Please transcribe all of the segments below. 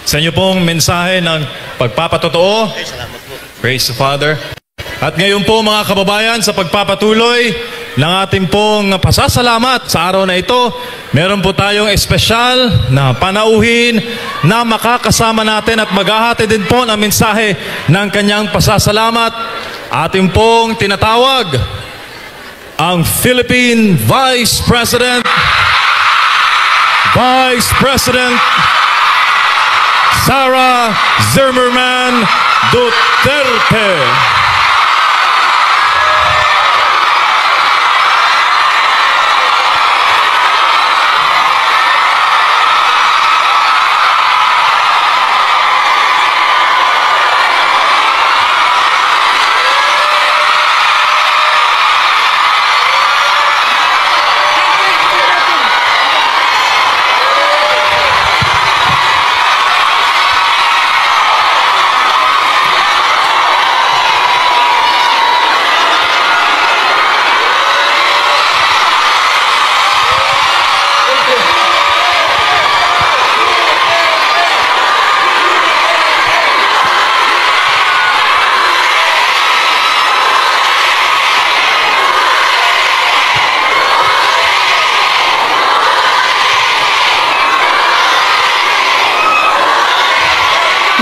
sa inyo pong mensahe ng pagpapatotoo. Praise the Father. At ngayon po mga kababayan, sa pagpapatuloy ng ating pong pasasalamat sa araw na ito, meron po tayong espesyal na panauhin na makakasama natin at maghahati din po ng mensahe ng kanyang pasasalamat. Ating pong tinatawag ang Philippine Vice President Sara Zimmerman Duterte.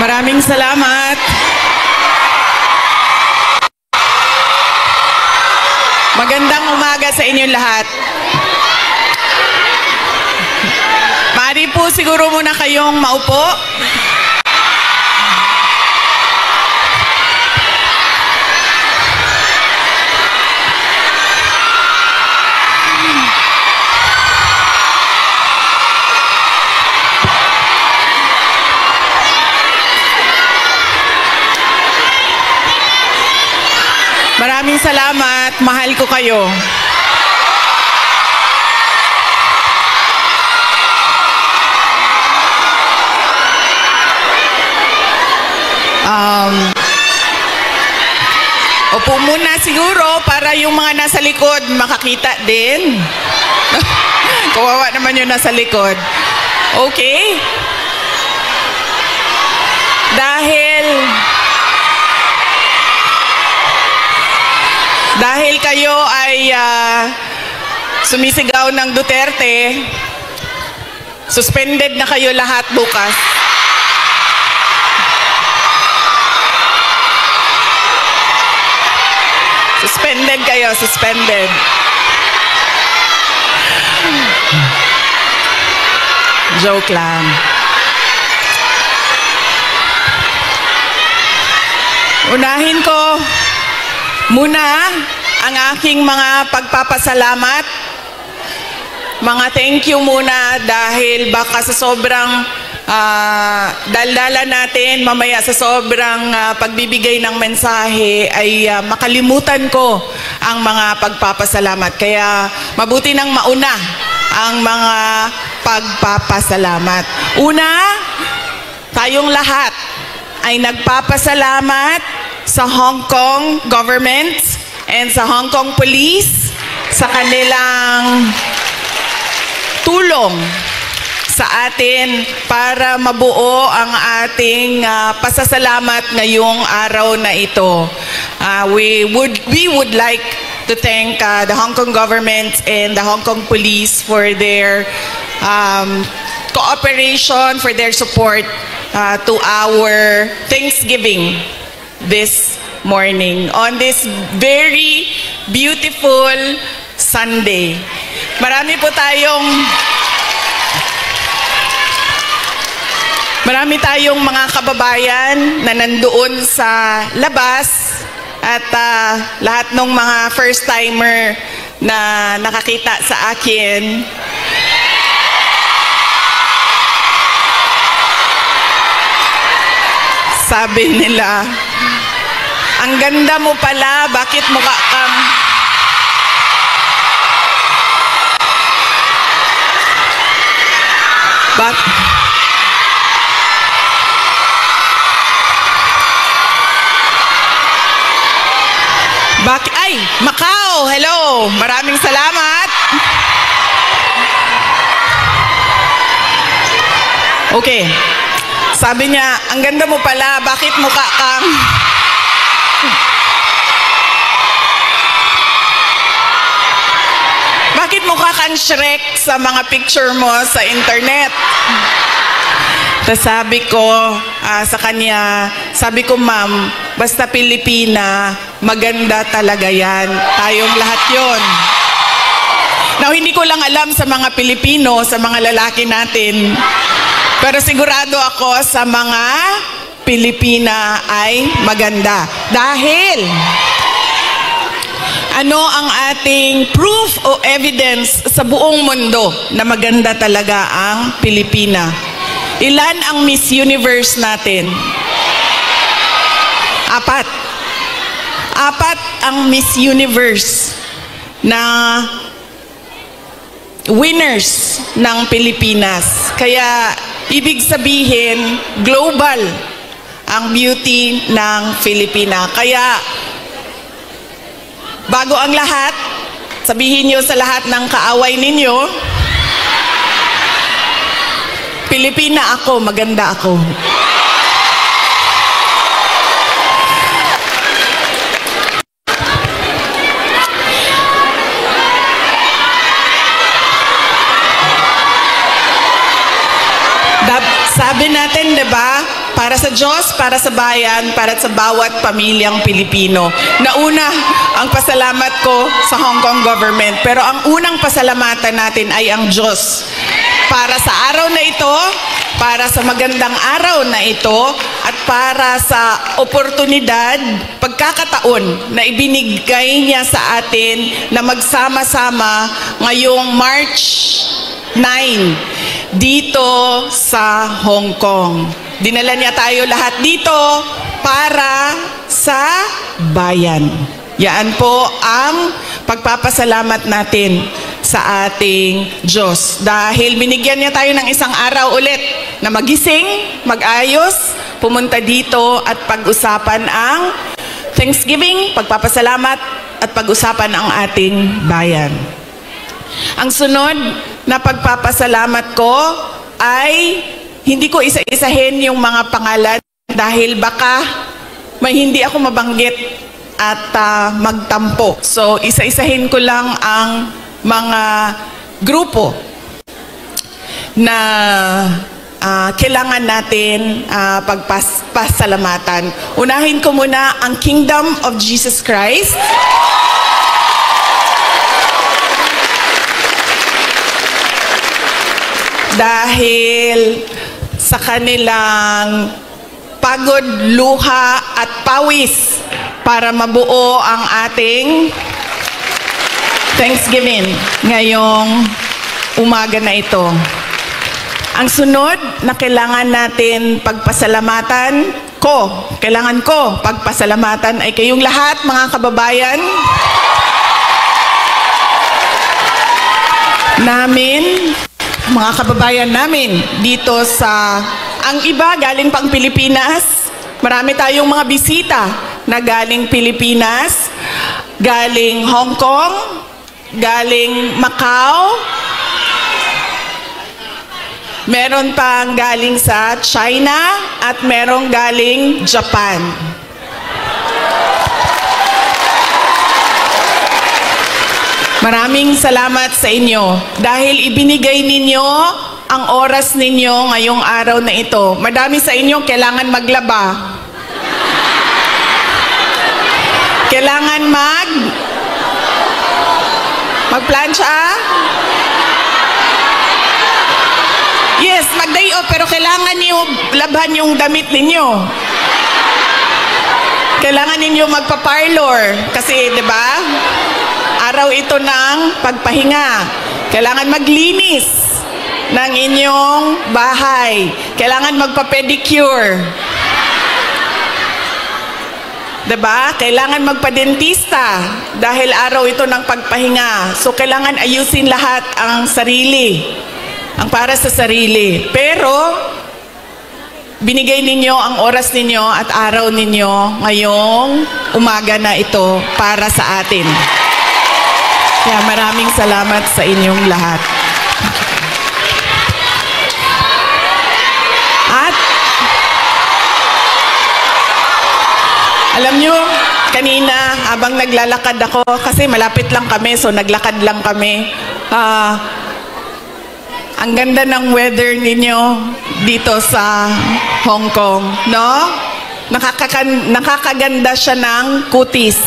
Maraming salamat. Magandang umaga sa inyong lahat. Maaari po siguro muna kayong maupo. Maraming salamat. Mahal ko kayo. Opo muna siguro para yung mga nasa likod makakita din. Kawawa naman yung nasa likod. Okay? Dahil kayo ay sumisigaw ng Duterte, suspended na kayo lahat bukas. Suspended kayo, suspended. Joke lang. Unahin ko muna ang aking mga pagpapasalamat. Mga thank you muna dahil baka sa sobrang daldala natin mamaya sa sobrang pagbibigay ng mensahe ay makalimutan ko ang mga pagpapasalamat. Kaya mabuti nang mauna ang mga pagpapasalamat. Una, tayong lahat ay nagpapasalamat sa Hong Kong government and sa Hong Kong police sa kanilang tulong sa atin para mabuo ang ating pasasalamat ngayong araw na ito. We would like to thank the Hong Kong government and the Hong Kong police for their cooperation, for their support to our Thanksgiving this morning on this very beautiful Sunday. Marami tayong mga kababayan na nandoon sa labas at lahat ng mga first timer na nakakita sa akin. Sabi nila, ang ganda mo pala, bakit mukha kang... Ay, Macau, hello, maraming salamat. Okay. Sabi niya, ang ganda mo pala, bakit mukha kang... Bakit mukha kang Shrek sa mga picture mo sa internet? Tapos sabi ko sa kanya, sabi ko, ma'am, basta Pilipina, maganda talaga yan. Tayong lahat yon. Now, hindi ko lang alam sa mga Pilipino, sa mga lalaki natin, pero sigurado ako sa mga Pilipina ay maganda. Dahil, ano ang ating proof o evidence sa buong mundo na maganda talaga ang Pilipina? Ilan ang Miss Universe natin? 4. 4 ang Miss Universe na winners ng Pilipinas. Kaya, ibig sabihin, global ang beauty ng Pilipina. Kaya, bago ang lahat, sabihin niyo sa lahat ng kaaway ninyo, Pilipina ako, maganda ako. Sabi natin, 'di ba? Para sa Diyos, para sa bayan, para sa bawat pamilyang Pilipino. Nauna ang pasalamat ko sa Hong Kong government, pero ang unang pasalamatan natin ay ang Diyos. Para sa araw na ito, para sa magandang araw na ito, at para sa oportunidad, pagkakataon na ibinigay niya sa atin na magsama-sama ngayong March 9 dito sa Hong Kong. Dinala niya tayo lahat dito para sa bayan. Yan po ang pagpapasalamat natin sa ating Diyos. Dahil binigyan niya tayo ng isang araw ulit na magising, mag-ayos, pumunta dito at pag-usapan ang Thanksgiving, pagpapasalamat at pag-usapan ang ating bayan. Ang sunod na pagpapasalamat ko ay hindi ko isa-isahin yung mga pangalan dahil baka may hindi ako mabanggit at magtampo. So, isa-isahin ko lang ang mga grupo na kailangan natin pagpasalamatan. Unahin ko muna ang Kingdom of Jesus Christ. Dahil sa kanilang pagod, luha at pawis para mabuo ang ating Thanksgiving ngayong umaga na ito. Ang sunod na kailangan natin pagpasalamatan kailangan ko pagpasalamatan ay kayong lahat, mga kababayan namin, mga kababayan namin dito sa, ang iba galing pang Pilipinas. Marami tayong mga bisita na galing Pilipinas, galing Hong Kong, galing Macau, meron pang galing sa China, at merong galing Japan. Maraming salamat sa inyo dahil ibinigay ninyo ang oras ninyo ngayong araw na ito. Madami sa inyo kailangan maglaba. Kailangan magplansya. Yes, mag-day off, pero kailangan niyo labhan yung damit ninyo. Kailangan ninyo magpa-parlor kasi, 'di ba? Araw ito ng pagpahinga. Kailangan maglinis ng inyong bahay. Kailangan magpa-pedicure. Diba? Kailangan magpa-dentista dahil araw ito ng pagpahinga. So, kailangan ayusin lahat ang sarili. Ang para sa sarili. Pero, binigay ninyo ang oras ninyo at araw ninyo ngayong umaga na ito para sa atin. Kaya maraming salamat sa inyong lahat. At Alam nyo, kanina habang naglalakad ako, kasi malapit lang kami, so naglakad lang kami. Ang ganda ng weather ninyo dito sa Hong Kong, no? Nakakaganda siya ng kutis.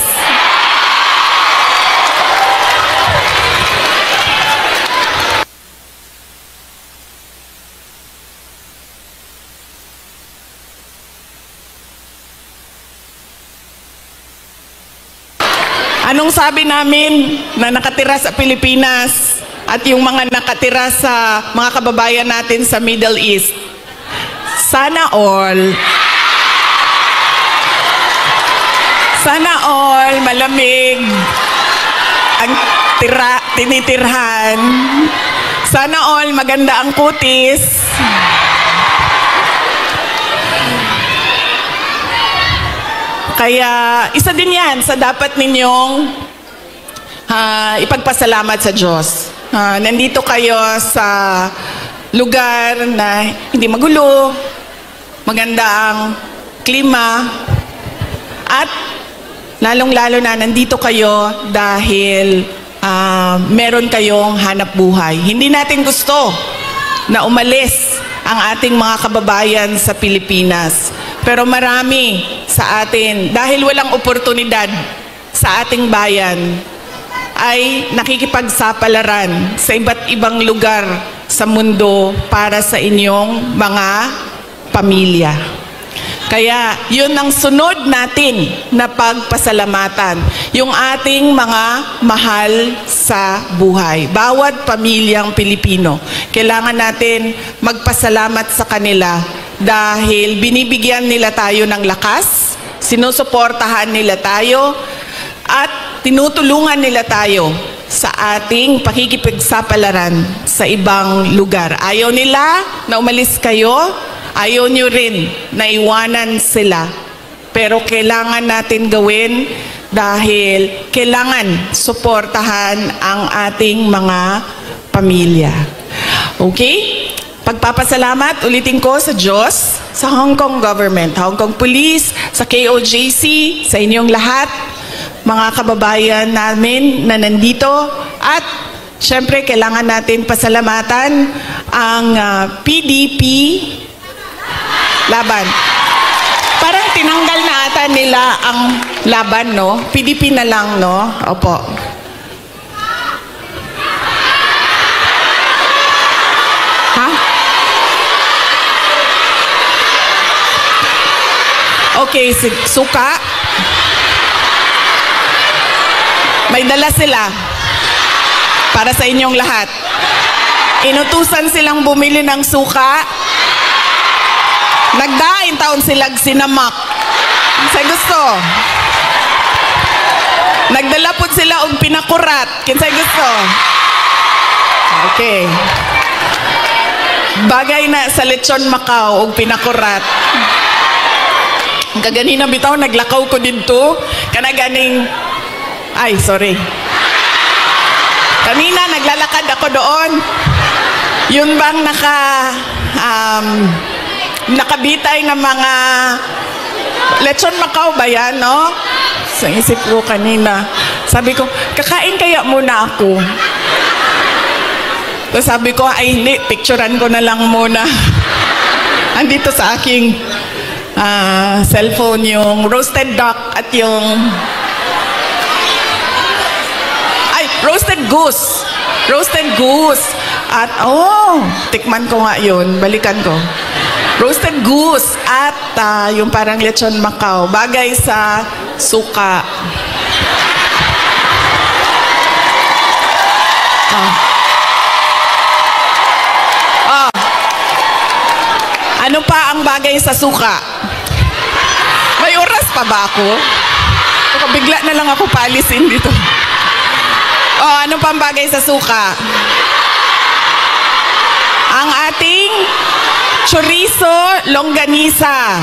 Anong sabi namin na nakatira sa Pilipinas at yung mga nakatira sa mga kababayan natin sa Middle East? Sana all malamig ang tinitirhan. Sana all maganda ang kutis. Kaya isa din yan sa dapat ninyong ipagpasalamat sa Diyos. Nandito kayo sa lugar na hindi magulo, maganda ang klima, at lalong-lalo na nandito kayo dahil meron kayong hanap buhay. Hindi natin gusto na umalis ang ating mga kababayan sa Pilipinas. Pero marami sa atin, dahil walang oportunidad sa ating bayan, ay nakikipagsapalaran sa iba't ibang lugar sa mundo para sa inyong mga pamilya. Kaya yun ang sunod natin na pagpasalamatan, yung ating mga mahal sa buhay. Bawat pamilyang Pilipino, kailangan natin magpasalamat sa kanila dahil binibigyan nila tayo ng lakas, sinusuportahan nila tayo, at tinutulungan nila tayo sa ating pakikipagsapalaran sa ibang lugar. Ayaw nila na umalis kayo, ayaw nyo rin na iwanan sila. Pero kailangan natin gawin dahil kailangan suportahan ang ating mga pamilya. Okay? Pagpapasalamat, ulitin ko sa Diyos, sa Hong Kong government, Hong Kong Police, sa KOJC, sa inyong lahat, mga kababayan namin na nandito, at syempre kailangan natin pasalamatan ang PDP Laban. Parang tinanggal na ata nila ang laban, no? PDP na lang, no? Opo. Ha? Okay, suka. May dala sila para sa inyong lahat. Inutusan silang bumili ng suka. Nagdain taon silang sinamak. Sa gusto. Nagdala po sila og pinakurat. Kinsay gusto. Okay. Bagay na sa lechon Macau og pinakurat. Kaganina bitaw naglakaw ko dito. Kanaganing ay, sorry. Kanina naglalakad ako doon. Yun bang nakabitay ng mga lechon Macau ba yan, no? Sa isip ko kanina. Sabi ko, kakain kaya muna ako. So sabi ko, ay hindi, picturean ko na lang muna. Andito sa aking cellphone yung roasted duck at yung roasted goose. Roasted goose. At, tikman ko nga yun. Balikan ko. Roasted goose at yung parang lechon Macau. Bagay sa suka. Ano pa ang bagay sa suka? May oras pa ba ako? Bigla na lang ako paalisin dito. Ano pang bagay sa suka? Ang ating chorizo longganisa.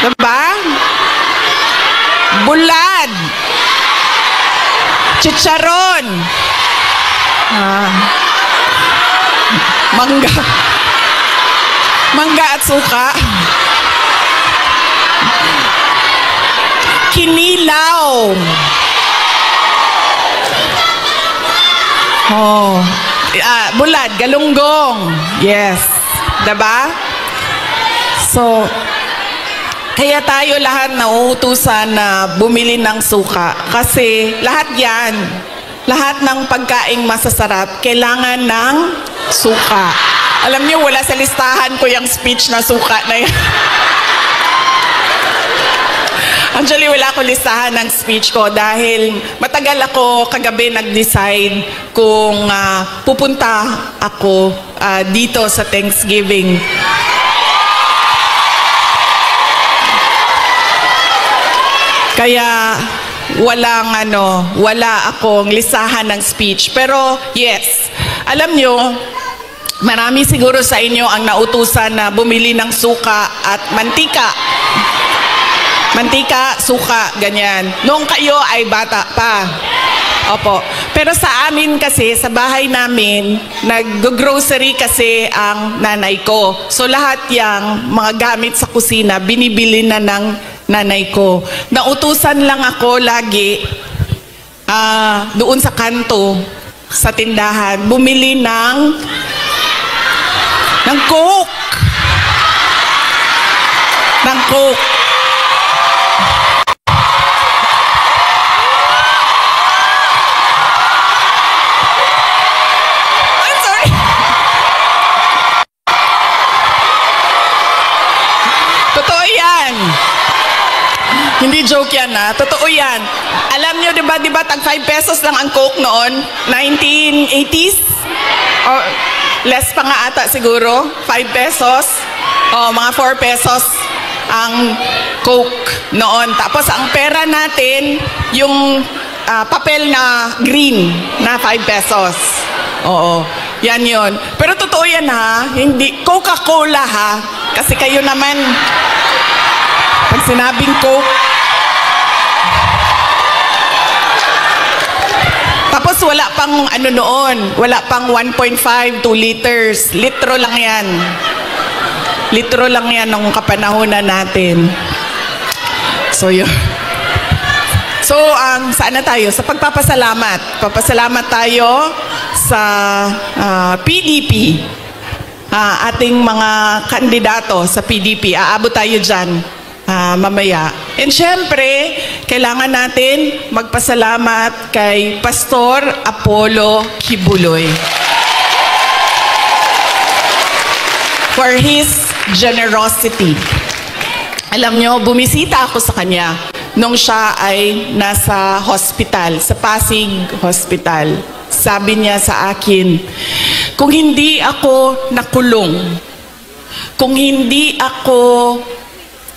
Diba? Bulad. Chicharon. Mangga. Mangga at suka. kinilaw. Oh. Bulad, galunggong. Yes. Diba? So, kaya tayo lahat nauutusan na bumili ng suka. Kasi lahat yan, lahat ng pagkaing masasarap, kailangan ng suka. Alam niyo, wala sa listahan ko yung speech na suka na yan. Actually, wala akong listahan ng speech ko dahil matagal ako kagabi nag-decide kung pupunta ako dito sa Thanksgiving. Kaya wala akong listahan ng speech. Pero yes, alam nyo, marami siguro sa inyo ang nautusan na bumili ng suka at mantika. Mantika, suka, ganyan. Noong kayo ay bata pa. Opo. Pero sa amin kasi, sa bahay namin, nag-grocery kasi ang nanay ko. So lahat yang mga gamit sa kusina, binibili na ng nanay ko. Nautusan lang ako lagi doon sa kanto, sa tindahan, bumili ng Coke. Ng Coke. I'm sorry. Totoo yan. Hindi joke yan totoo yan. Alam nyo, di ba, tag 5 pesos lang ang Coke noon? 1980s? Or less pa nga ata siguro? 5 pesos? O, mga 4 pesos ang Coke noon. Tapos ang pera natin, yung papel na green na 5 pesos. Oo, yan yun. Pero totoo yan hindi Coca-Cola kasi kayo naman, pag sinabing Coke, tapos wala pang noon, wala pang 1.5, 2 liters. Litro lang yan. Litro lang yan nung kapanahonan natin. So yun. So, saan na tayo? Sa pagpapasalamat. Papasalamat tayo sa PDP. Ating mga kandidato sa PDP. Aabot tayo dyan mamaya. And syempre, kailangan natin magpasalamat kay Pastor Apollo Kibuloy for his generosity. Alam nyo, bumisita ako sa kanya nung siya ay nasa hospital, sa Pasig Hospital. Sabi niya sa akin, kung hindi ako nakulong, kung hindi ako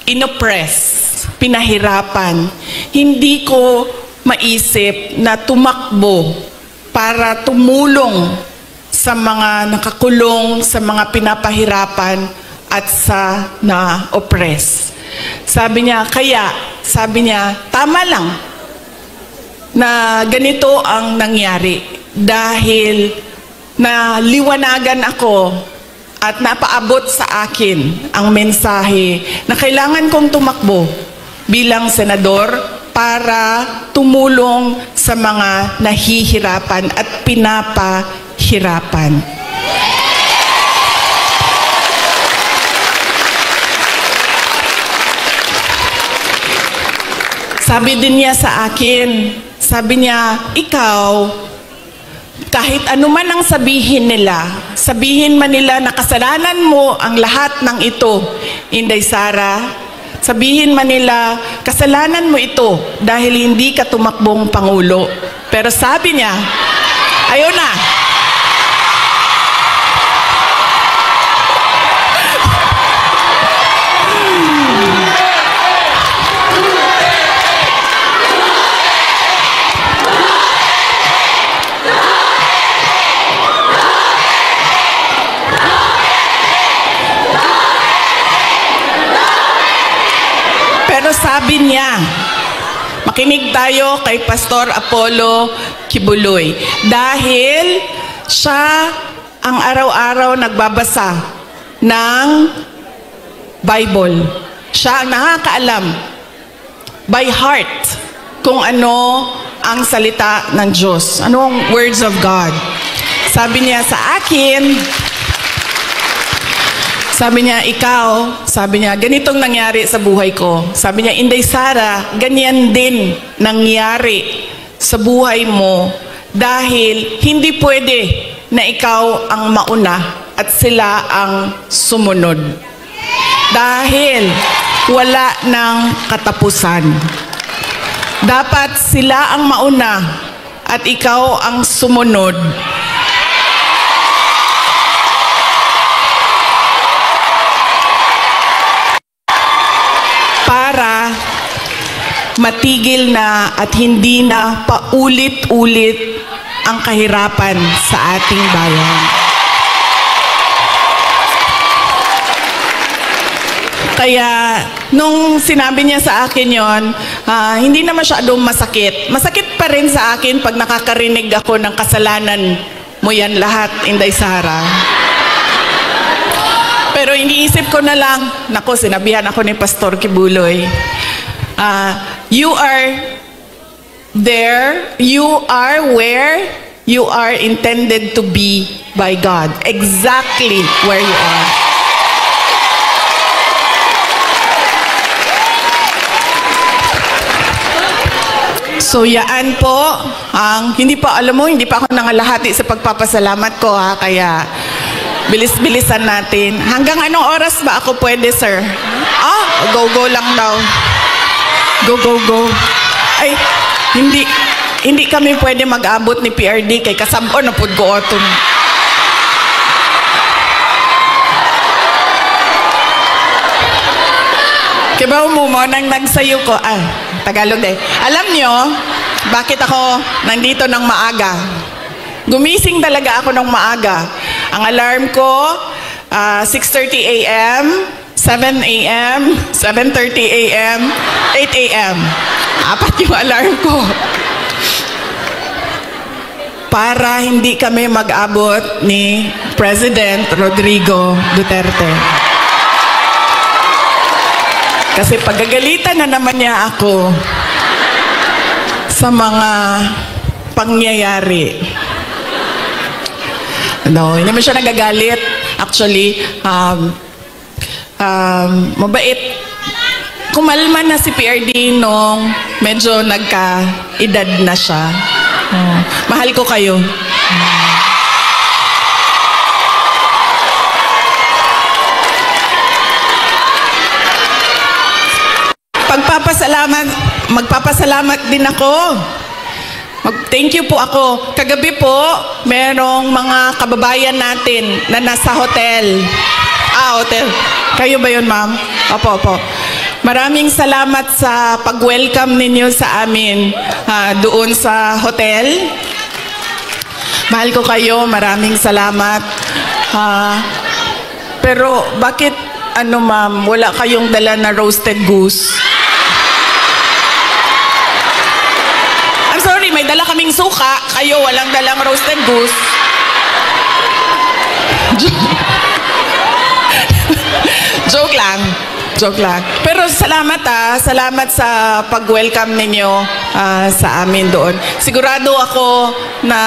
inoppress, pinahirapan, hindi ko maisip na tumakbo para tumulong sa mga nakakulong, sa mga pinapahirapan at sa na-oppress. Sabi niya, tama lang na ganito ang nangyari dahil naliwanagan ako at napaabot sa akin ang mensahe na kailangan kong tumakbo bilang senador para tumulong sa mga nahihirapan at pinapahirapan. Sabi din niya sa akin, sabi niya, ikaw, kahit anuman ang sabihin man nila na kasalanan mo ang lahat ng ito, Inday Sara, sabihin man nila, kasalanan mo ito dahil hindi ka tumakbong Pangulo. Pero sabi niya, ayaw na. Sabi niya, makinig tayo kay Pastor Apollo Kibuloy dahil siya ang araw-araw nagbabasa ng Bible. Siya ang nakakaalam by heart kung ano ang salita ng Diyos. Anong words of God? Sabi niya sa akin, sabi niya, ikaw, sabi niya, ganitong nangyari sa buhay ko. Sabi niya, Inday Sara, ganyan din nangyari sa buhay mo dahil hindi pwede na ikaw ang mauna at sila ang sumunod. Dahil wala ng katapusan. Dapat sila ang mauna at ikaw ang sumunod. Para matigil na at hindi na paulit-ulit ang kahirapan sa ating bayan. Kaya nung sinabi niya sa akin yon, hindi na masyadong masakit. Masakit pa rin sa akin pag nakakarinig ako ng kasalanan mo yan lahat, Inday Sara. Pero iniisip ko na lang, nako, sinabihan ako ni Pastor Kibuloy, you are there, you are where you are intended to be by God. Exactly where you are. So yaan po, hindi pa, alam mo, hindi pa ako nangalahati sa pagpapasalamat ko kaya bilis-bilisan natin. Hanggang anong oras ba ako pwede, sir? Go lang daw. Go. Ay, hindi kami pwede mag-abot ni PRD kay kasabon na pud ko oton. Kibaw mo nang nagsayo ko. Tagalog eh. Alam nyo, bakit ako nandito ng maaga? Gumising talaga ako ng maaga. Ang alarm ko, 6:30 a.m., 7 a.m., 7:30 a.m., 8 a.m. Apat yung alarm ko. Para hindi kami mag-abot ni President Rodrigo Duterte. Kasi pagagalitan na naman niya ako sa mga pangyayari. No, hindi naman siya nagagalit. Actually, mabait. Kumalma na si PRD nung medyo nagka-edad na siya. Mahal ko kayo. Magpapasalamat din ako. Thank you po ako. Kagabi po, merong mga kababayan natin na nasa hotel. Hotel. Kayo ba yun, ma'am? Opo. Maraming salamat sa pag-welcome ninyo sa amin doon sa hotel. Mahal ko kayo. Maraming salamat. Pero bakit, ma'am, wala kayong dala na roasted goose? Sorry, may dala kaming suka. Kayo, walang dalang roasted goose. Joke lang. Pero salamat salamat sa pag-welcome ninyo sa amin doon. Sigurado ako na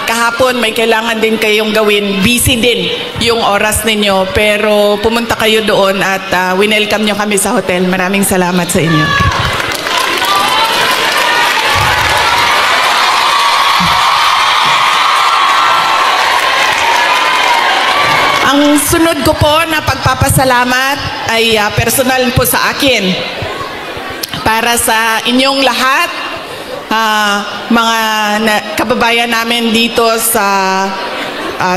kahapon may kailangan din kayong gawin. Busy din yung oras ninyo. Pero pumunta kayo doon at winelcome nyo kami sa hotel. Maraming salamat sa inyo. Ang sunod ko po na pagpapasalamat ay personal po sa akin. Para sa inyong lahat, mga kababayan namin dito sa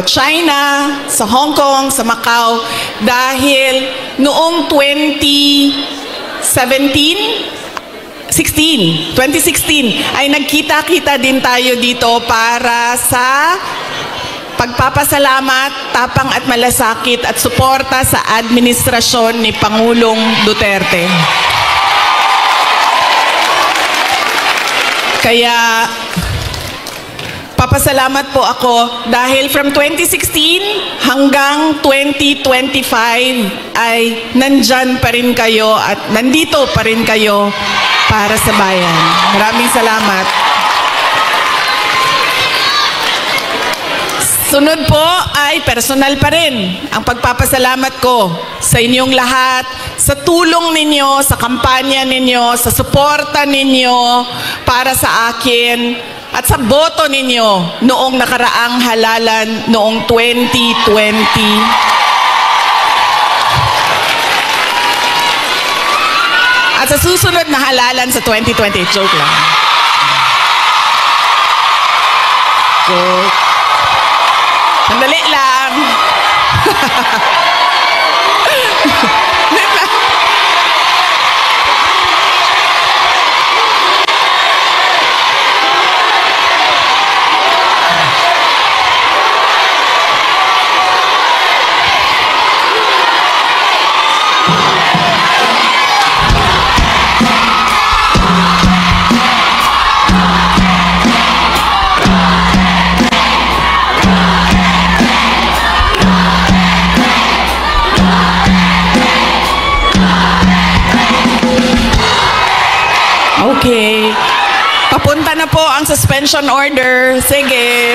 China, sa Hong Kong, sa Macau, dahil noong 2016 ay nagkita-kita din tayo dito para sa pagpapasalamat, tapang at malasakit at suporta sa administrasyon ni Pangulong Duterte. Kaya Papasalamat po ako dahil from 2016 hanggang 2025 ay nandyan pa rin kayo at nandito pa rin kayo para sa bayan. Maraming salamat. Sunod po ay personal pa rin ang pagpapasalamat ko sa inyong lahat, sa tulong ninyo, sa kampanya ninyo, sa suporta ninyo para sa akin at sa boto ninyo noong nakaraang halalan noong 2020. At sa susunod na halalan sa 2020, joke lang. Joke. Sandali lang. Okay. Papunta na po ang suspension order. Sige.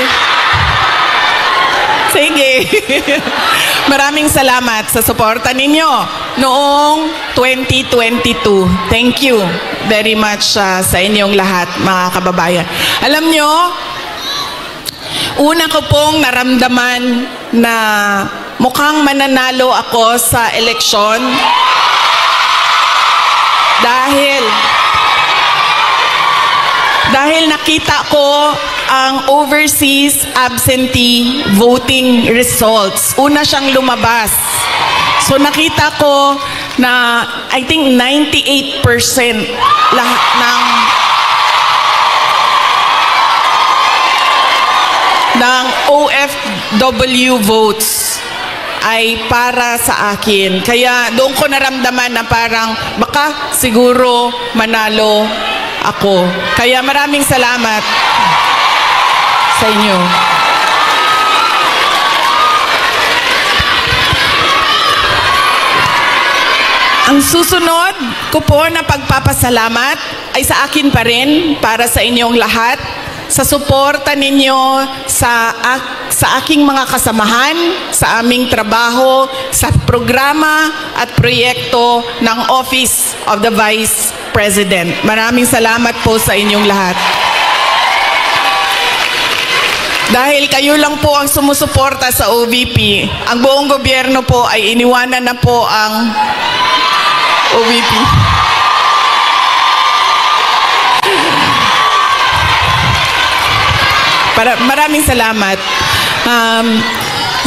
Sige. Maraming salamat sa suporta ninyo noong 2022. Thank you very much sa inyong lahat, mga kababayan. Alam nyo, una ko pong naramdaman na mukhang mananalo ako sa eleksyon dahil nakita ko ang overseas absentee voting results. Una siyang lumabas. So nakita ko na I think 98% lahat ng OFW votes ay para sa akin. Kaya doon ko naramdaman na parang baka siguro manalo ako. Kaya maraming salamat sa inyo. Ang susunod ko po na pagpapasalamat ay sa akin pa rin, para sa inyong lahat, sa suporta ninyo sa aking mga kasamahan, sa aming trabaho, sa programa at proyekto ng Office of the Vice President. Maraming salamat po sa inyong lahat. Dahil kayo lang po ang sumusuporta sa OVP, ang buong gobyerno po ay iniwanan na po ang OVP. Maraming salamat.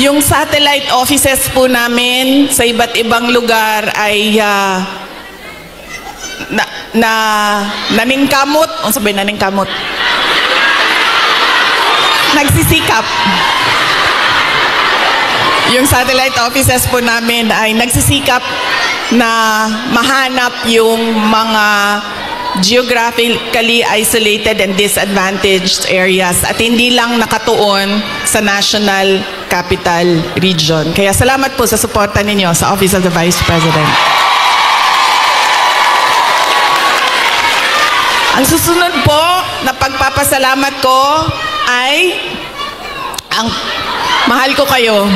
Yung satellite offices po namin sa iba't ibang lugar ay naningkamot. Ano sabihin naningkamot? Nagsisikap. Yung satellite offices po namin ay nagsisikap na mahanap yung mga geographically isolated and disadvantaged areas at hindi lang nakatuon sa National Capital Region. Kaya salamat po sa suporta ninyo sa Office of the Vice President. Ang susunod po na pagpapasalamat ko ay ang mahal ko kayo.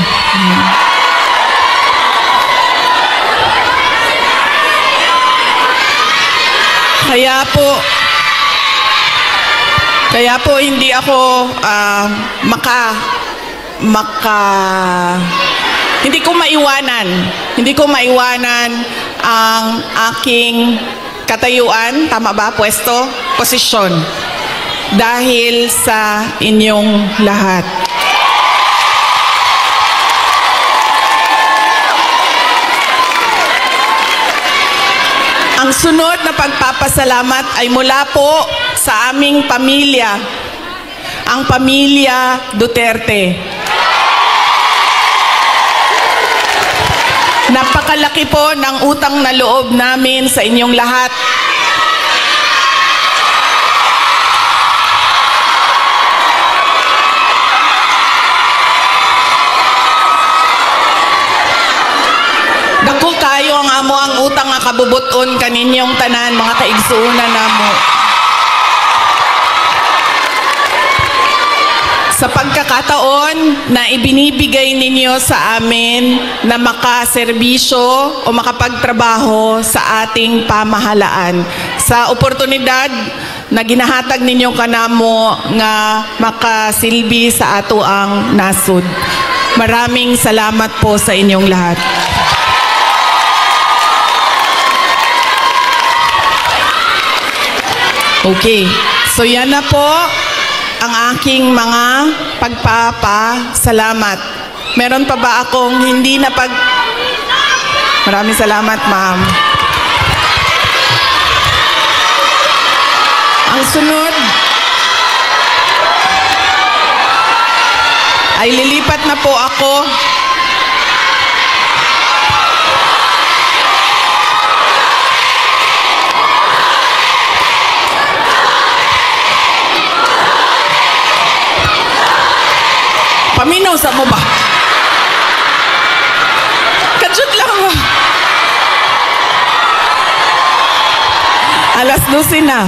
Kaya po hindi ako hindi ko maiwanan ang aking katayuan, tama ba, pwesto, posisyon, dahil sa inyong lahat. Ang sunod na pagpapasalamat ay mula po sa aming pamilya, ang pamilya Duterte. Napakalaki po ng utang na loob namin sa inyong lahat. mo ang utang nga kabubuton kaninyong tanan, mga kaigsuunan namo. Sa pagkakataon na ibinibigay ninyo sa amin na makaserbisyo o makapagtrabaho sa ating pamahalaan. Sa oportunidad na ginahatag ninyo kanamo nga makasilbi sa ato ang nasud. Maraming salamat po sa inyong lahat. Okay, so yan na po ang aking mga pagpapasalamat. Meron pa ba akong hindi na Maraming salamat, ma'am. Ang sunod ay lilipat na po ako paminaw sa mo ba? Kadyot lang mo. Alas 12 na.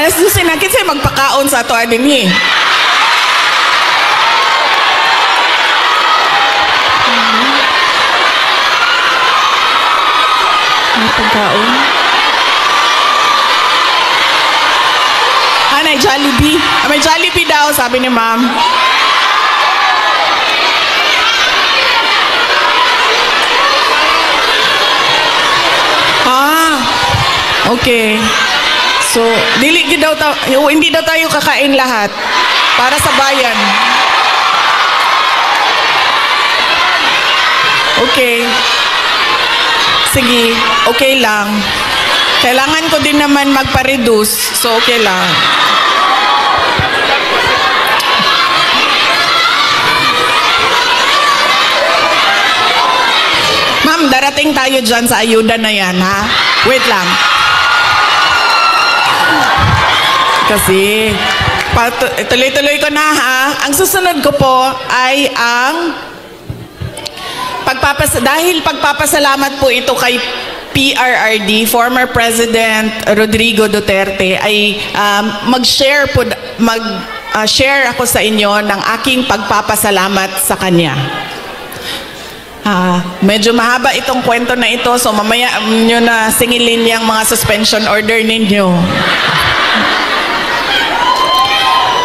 Alas 12 na. Kinsay magpakaon sa ato adin eh. May pagkaon? May Jollibee. May Jollibee daw, sabi ni ma'am. Okay. So, hindi daw tayo kakain lahat para sa bayan. Okay. Sige, okay lang. Kailangan ko din naman magpa-reduce, so okay lang. Ma'am, darating tayo dyan sa ayuda na yan, ha? Wait lang. Kasi, tuloy-tuloy ko na, ha? Ang susunod ko po ay ang dahil pagpapasalamat po ito kay PRRD, former President Rodrigo Duterte, ay mag-share ako sa inyo ng aking pagpapasalamat sa kanya. Medyo mahaba itong kwento na ito, so mamaya nyo na singilin yung mga suspension order ninyo.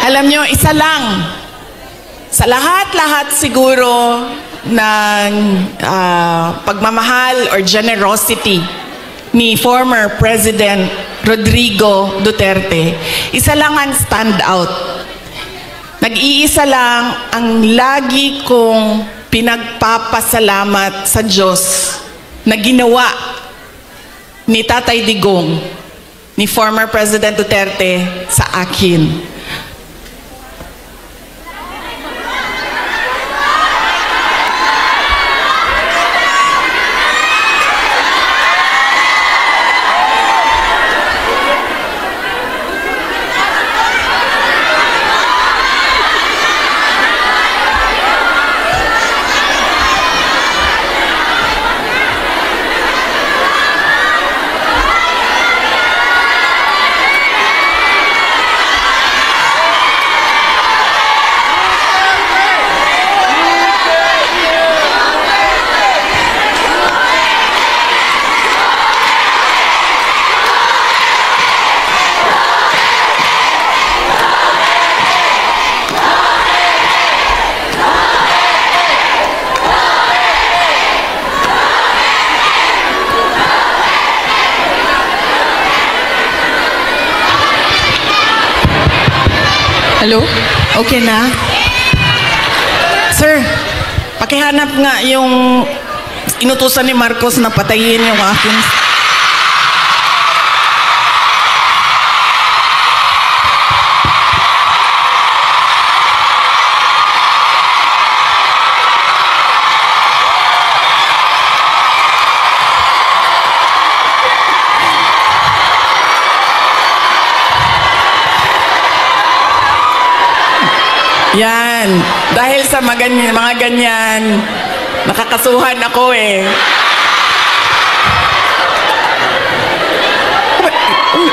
Alam nyo, isa lang, sa lahat-lahat siguro ng pagmamahal or generosity ni former President Rodrigo Duterte, isa lang ang stand out. Nag-iisa lang ang lagi kong pinagpapasalamat sa Diyos na ginawa ni Tatay Digong, ni former President Duterte sa akin. Hello? Okay na? Sir, pakihanap nga yung inutusan ni Marcos na patayin yung akin. Yan. yan. Dahil sa mga ganyan, nakakasuhan ako eh.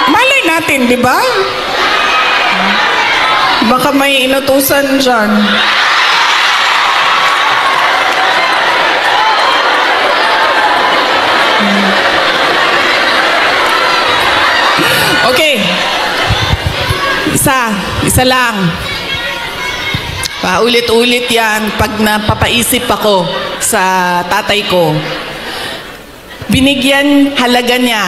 Malay natin, di ba? Baka may inutusan dyan. Okay. Isa lang. Paulit-ulit yan pag napapaisip ako sa tatay ko. Binigyan halaga niya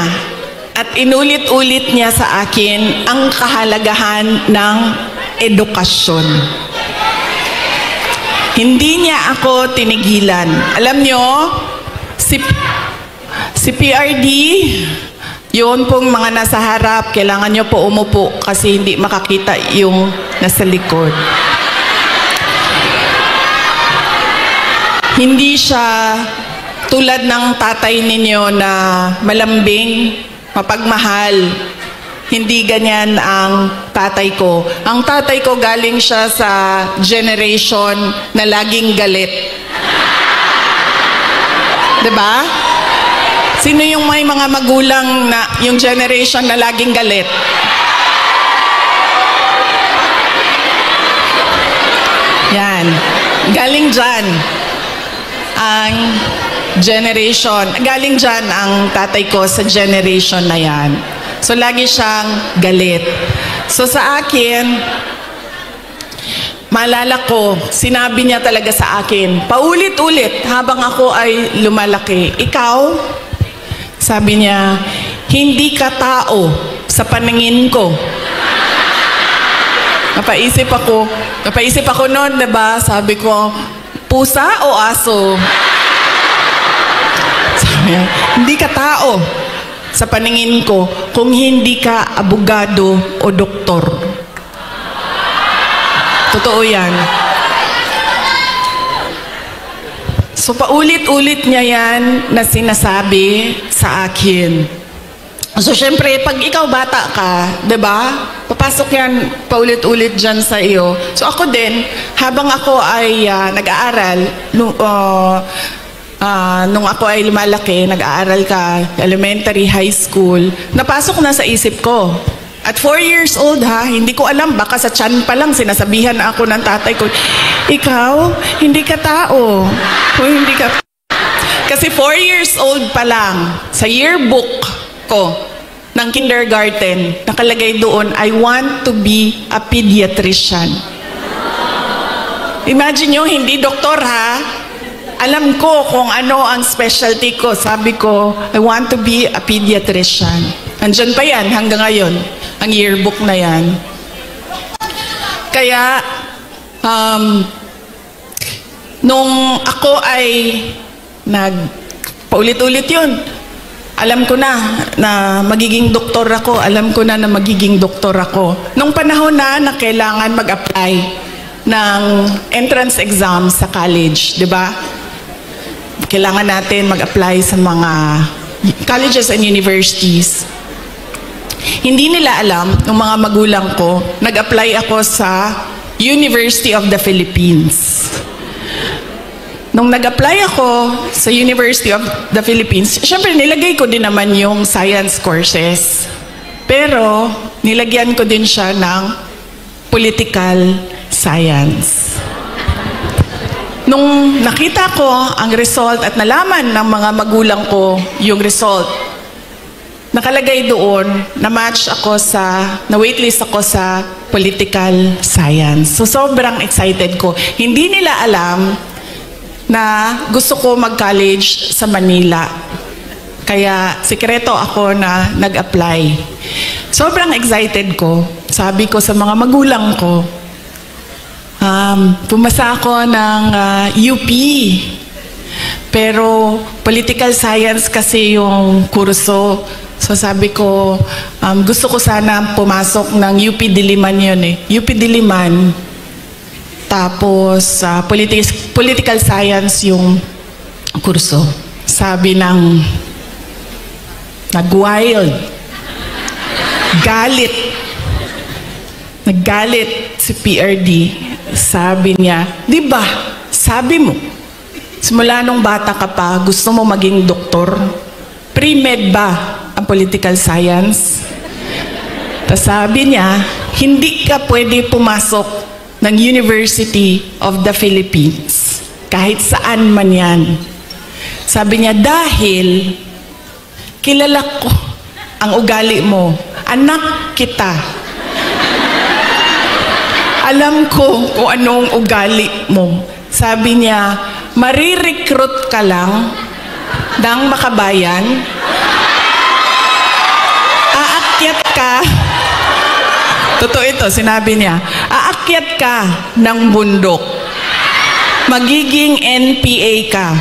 at inulit-ulit niya sa akin ang kahalagahan ng edukasyon. Hindi niya ako tinigilan. Alam niyo, si PRD, yun pong mga nasa harap, kailangan nyo po umupo kasi hindi makakita yung nasa likod. Hindi siya tulad ng tatay ninyo na malambing, mapagmahal. Hindi ganyan ang tatay ko. Ang tatay ko galing siya sa generation na laging galit. 'Di ba? Sino yung may mga magulang na yung generation na laging galit? Yan. Galing dyan ang generation. Galing dyan ang tatay ko sa generation na yan. So, lagi siyang galit. So, sa akin, maalala ko, sinabi niya talaga sa akin, paulit-ulit habang ako ay lumalaki. Ikaw, sabi niya, hindi ka tao sa paningin ko. Napaisip ako noon, diba? Sabi ko, pusa o aso? Sabi niya, hindi ka tao sa paningin ko kung hindi ka abogado o doktor. Totoo yan. So, paulit-ulit niya yan na sinasabi sa akin. So, syempre, pag ikaw bata ka, diba? Papasok yan paulit-ulit dyan sa iyo. So, ako din, habang ako ay nag-aaral, nung ako ay lumalaki, nag-aaral ka, elementary, high school, napasok na sa isip ko. At 4 years old hindi ko alam, baka sa tiyan pa lang sinasabihan ako ng tatay ko, ikaw, hindi ka tao. O hindi ka... Kasi 4 years old pa lang, sa yearbook ko ng kindergarten, nakalagay doon, I want to be a pediatrician. Imagine nyo, hindi doktor Alam ko kung ano ang specialty ko. Sabi ko, I want to be a pediatrician. Andyan pa yan hanggang ngayon, ang yearbook na yan. Kaya, nung ako ay paulit-ulit yun, alam ko na magiging doktor ako. Alam ko na magiging doktor ako. Nung panahon na kailangan mag-apply ng entrance exam sa college, di ba? Kailangan natin mag-apply sa mga colleges and universities. Hindi nila alam, ng mga magulang ko, nag-apply ako sa University of the Philippines. Nung nag-apply ako sa University of the Philippines, syempre nilagay ko din naman yung science courses. Pero nilagyan ko din siya ng political science. Nung nakita ko ang result at nalaman ng mga magulang ko yung result, nakalagay doon, na-waitlist ako sa political science. So sobrang excited ko. Hindi nila alam na gusto ko mag-college sa Manila. Kaya sikreto ako na nag-apply. Sobrang excited ko. Sabi ko sa mga magulang ko, pumasa ako ng UP. Pero political science kasi yung kurso. So sabi ko, gusto ko sana pumasok ng UP Diliman yun UP Diliman. Tapos political science yung kurso. Sabi ng nag-wild, galit Naggalit si PRD. Sabi niya, di ba, sabi mo, simula nung bata ka pa, gusto mo maging doktor? Pre-med ba ang political science? Tapos sabi niya, hindi ka pwede pumasok ng University of the Philippines. Kahit saan man yan. Sabi niya, dahil kilala ko ang ugali mo. Anak kita. Alam ko kung anong ugali mo. Sabi niya, marirecruit ka lang ng makabayan. Aakyat ka. Totoo ito, sinabi niya. Aakyat ka ng bundok. Magiging NPA ka.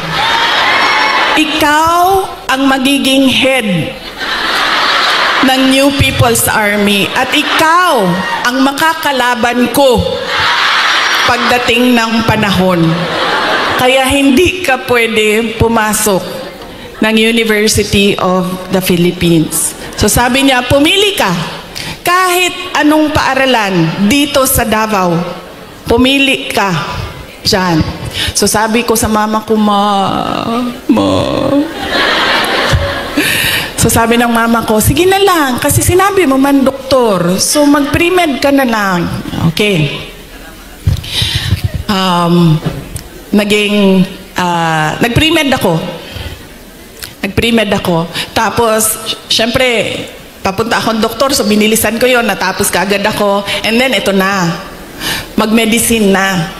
Ikaw ang magiging head ng New People's Army at ikaw ang makakalaban ko pagdating ng panahon. Kaya hindi ka pwede pumasok ng University of the Philippines. So sabi niya, pumili ka. Kahit anong paaralan dito sa Davao, pumili ka dyan. So sabi ko sa mama ko, Ma. So sabi ng mama ko, sige na lang, kasi sinabi mo man doktor, so mag-pre-med ka na lang. Okay. Nag-pre-med ako. Tapos, syempre, papunta akong doktor, so binilisan ko yon, natapos kaagad ako, and then ito na, mag-medicine na.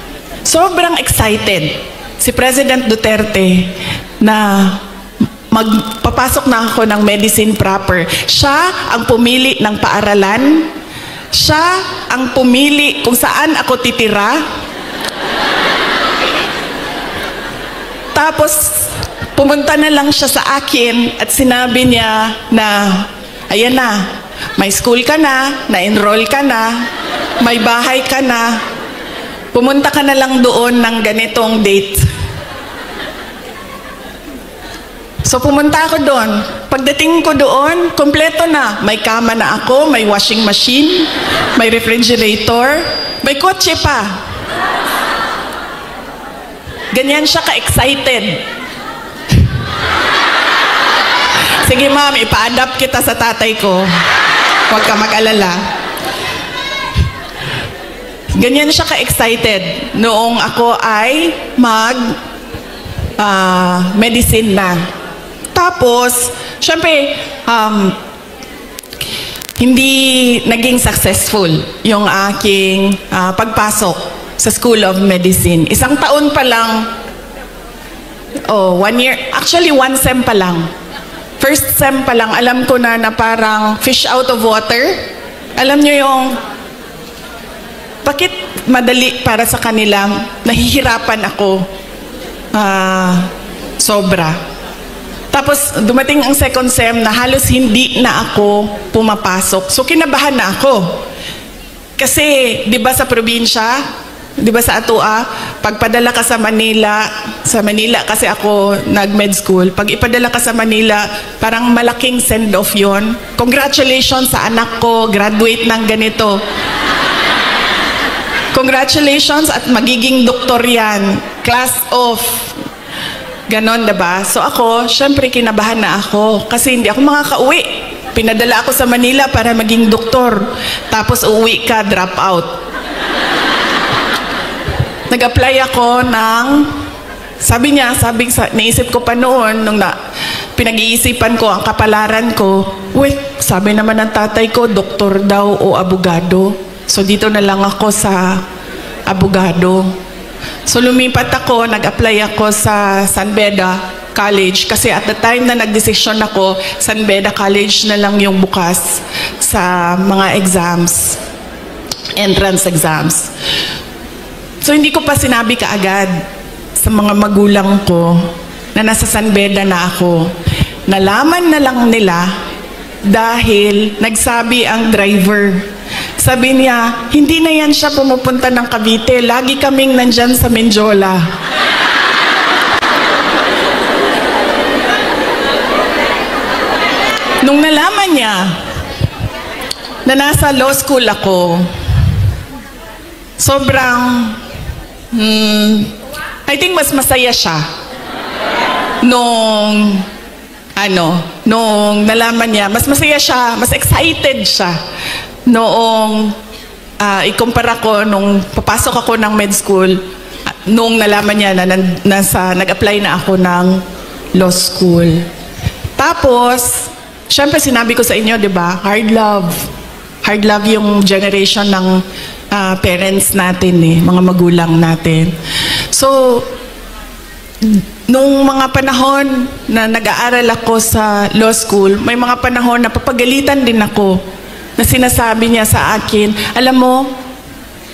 Sobrang excited si President Duterte na magpapasok na ako ng medicine proper. Siya ang pumili ng paaralan. Siya ang pumili kung saan ako titira. Tapos, pumunta na lang siya sa akin at sinabi niya na, ayan na, may school ka na, na-enroll ka na, may bahay ka na, pumunta ka na lang doon ng ganitong date. So pumunta ako doon. Pagdating ko doon, kompleto na. May kama na ako, may washing machine, may refrigerator, may kotse pa. Ganyan siya ka-excited. Sige ma'am, ipa-adapt kita sa tatay ko. Huwag ka mag-alala. Ganyan siya ka-excited noong ako ay medicine na. Tapos, syempre, hindi naging successful yung aking pagpasok sa School of Medicine. Isang taon pa lang, 1 year, actually 1 sem pa lang. First sem pa lang, alam ko na parang fish out of water. Alam nyo yung, bakit madali para sa kanila, nahihirapan ako, sobra. Tapos dumating ang second sem na halos hindi na ako pumapasok. So kinabahan na ako. Kasi 'di ba sa probinsya, 'di ba sa Atua, pagpadala ka sa Manila kasi ako nag-med school, pag ipadala ka sa Manila, parang malaking send-off 'yon. Congratulations sa anak ko, graduate ng ganito. Congratulations at magiging doktor yan. Class off. Ganon, diba? So ako, syempre kinabahan na ako kasi hindi ako makakauwi. Pinadala ako sa Manila para maging doktor. Tapos uwi ka, drop out. Nag-apply ako ng, naisip ko pa noon, nung pinag-iisipan ko ang kapalaran ko, sabi naman ng tatay ko, doktor daw o abogado. So dito na lang ako sa abogado. So lumipat ako, nag-apply ako sa San Beda College kasi at the time na nagdesisyon ako, San Beda College na lang yung bukas sa mga exams, entrance exams. So hindi ko pa sinabi kaagad sa mga magulang ko na nasa San Beda na ako. Nalaman na lang nila dahil nagsabi ang driver. Sabi niya, hindi na yan siya pumupunta ng Cavite. Lagi kaming nandyan sa Menjola. Nung nalaman niya na nasa law school ako, sobrang, I think mas masaya siya nung nalaman niya, mas masaya siya, mas excited siya noong ikumpara ko nung papasok ako ng med school, nung nalaman niya na nag-apply na ako ng law school. Tapos, syempre sinabi ko sa inyo, di ba, hard love. Hard love yung generation ng parents natin, mga magulang natin. So, nung mga panahon na nag-aaral ako sa law school, may mga panahon na papagalitan din ako na sinasabi niya sa akin, alam mo,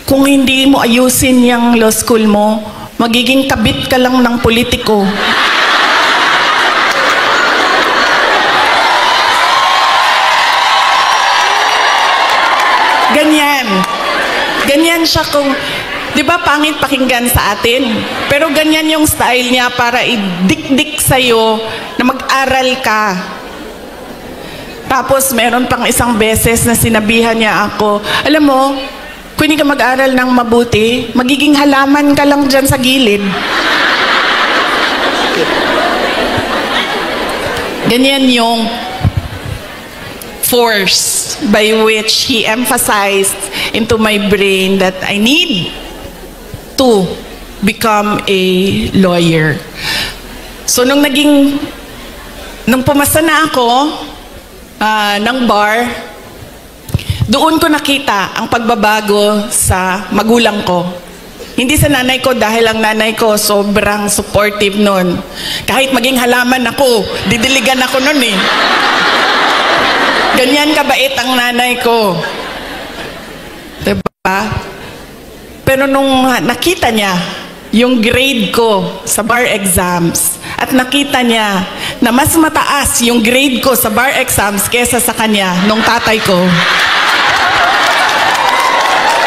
kung hindi mo ayusin yung law school mo, magiging kabit ka lang ng politiko. Ganyan. Ganyan siya kung, di ba pangit pakinggan sa atin? Pero ganyan yung style niya para idikdik sa'yo na mag-aral ka. Tapos meron pang isang beses na sinabihan niya ako, alam mo, kung hindi ka mag-aral ng mabuti, magiging halaman ka lang dyan sa gilid. Ganyan yung force by which he emphasized into my brain that I need to become a lawyer. So nung pumasa na ako ng bar, doon ko nakita ang pagbabago sa magulang ko. Hindi sa nanay ko dahil ang nanay ko sobrang supportive nun. Kahit maging halaman ako, didiligan ako nun eh. Ganyan kabait ang nanay ko. Diba? Pero nung nakita niya yung grade ko sa bar exams at nakita niya na mas mataas yung grade ko sa bar exams kesa sa kanya nung tatay ko.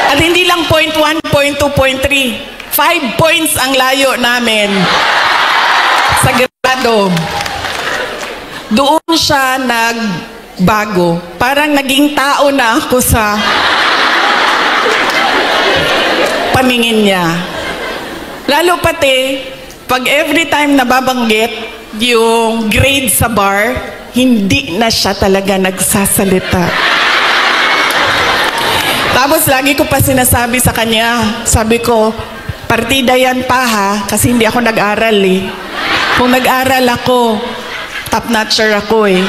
At hindi lang 0.1, 0.2, 0.3. 5 points ang layo namin sa grado. Doon siya nagbago. Parang naging tao na ako sa paningin niya. Lalo pati, pag every time nababanggit yung grade sa bar, hindi na siya talaga nagsasalita. Tapos lagi ko pa sinasabi sa kanya, sabi ko, partida yan pa ha, kasi hindi ako nag-aral eh. Kung nag-aral ako, top-notcher ako eh.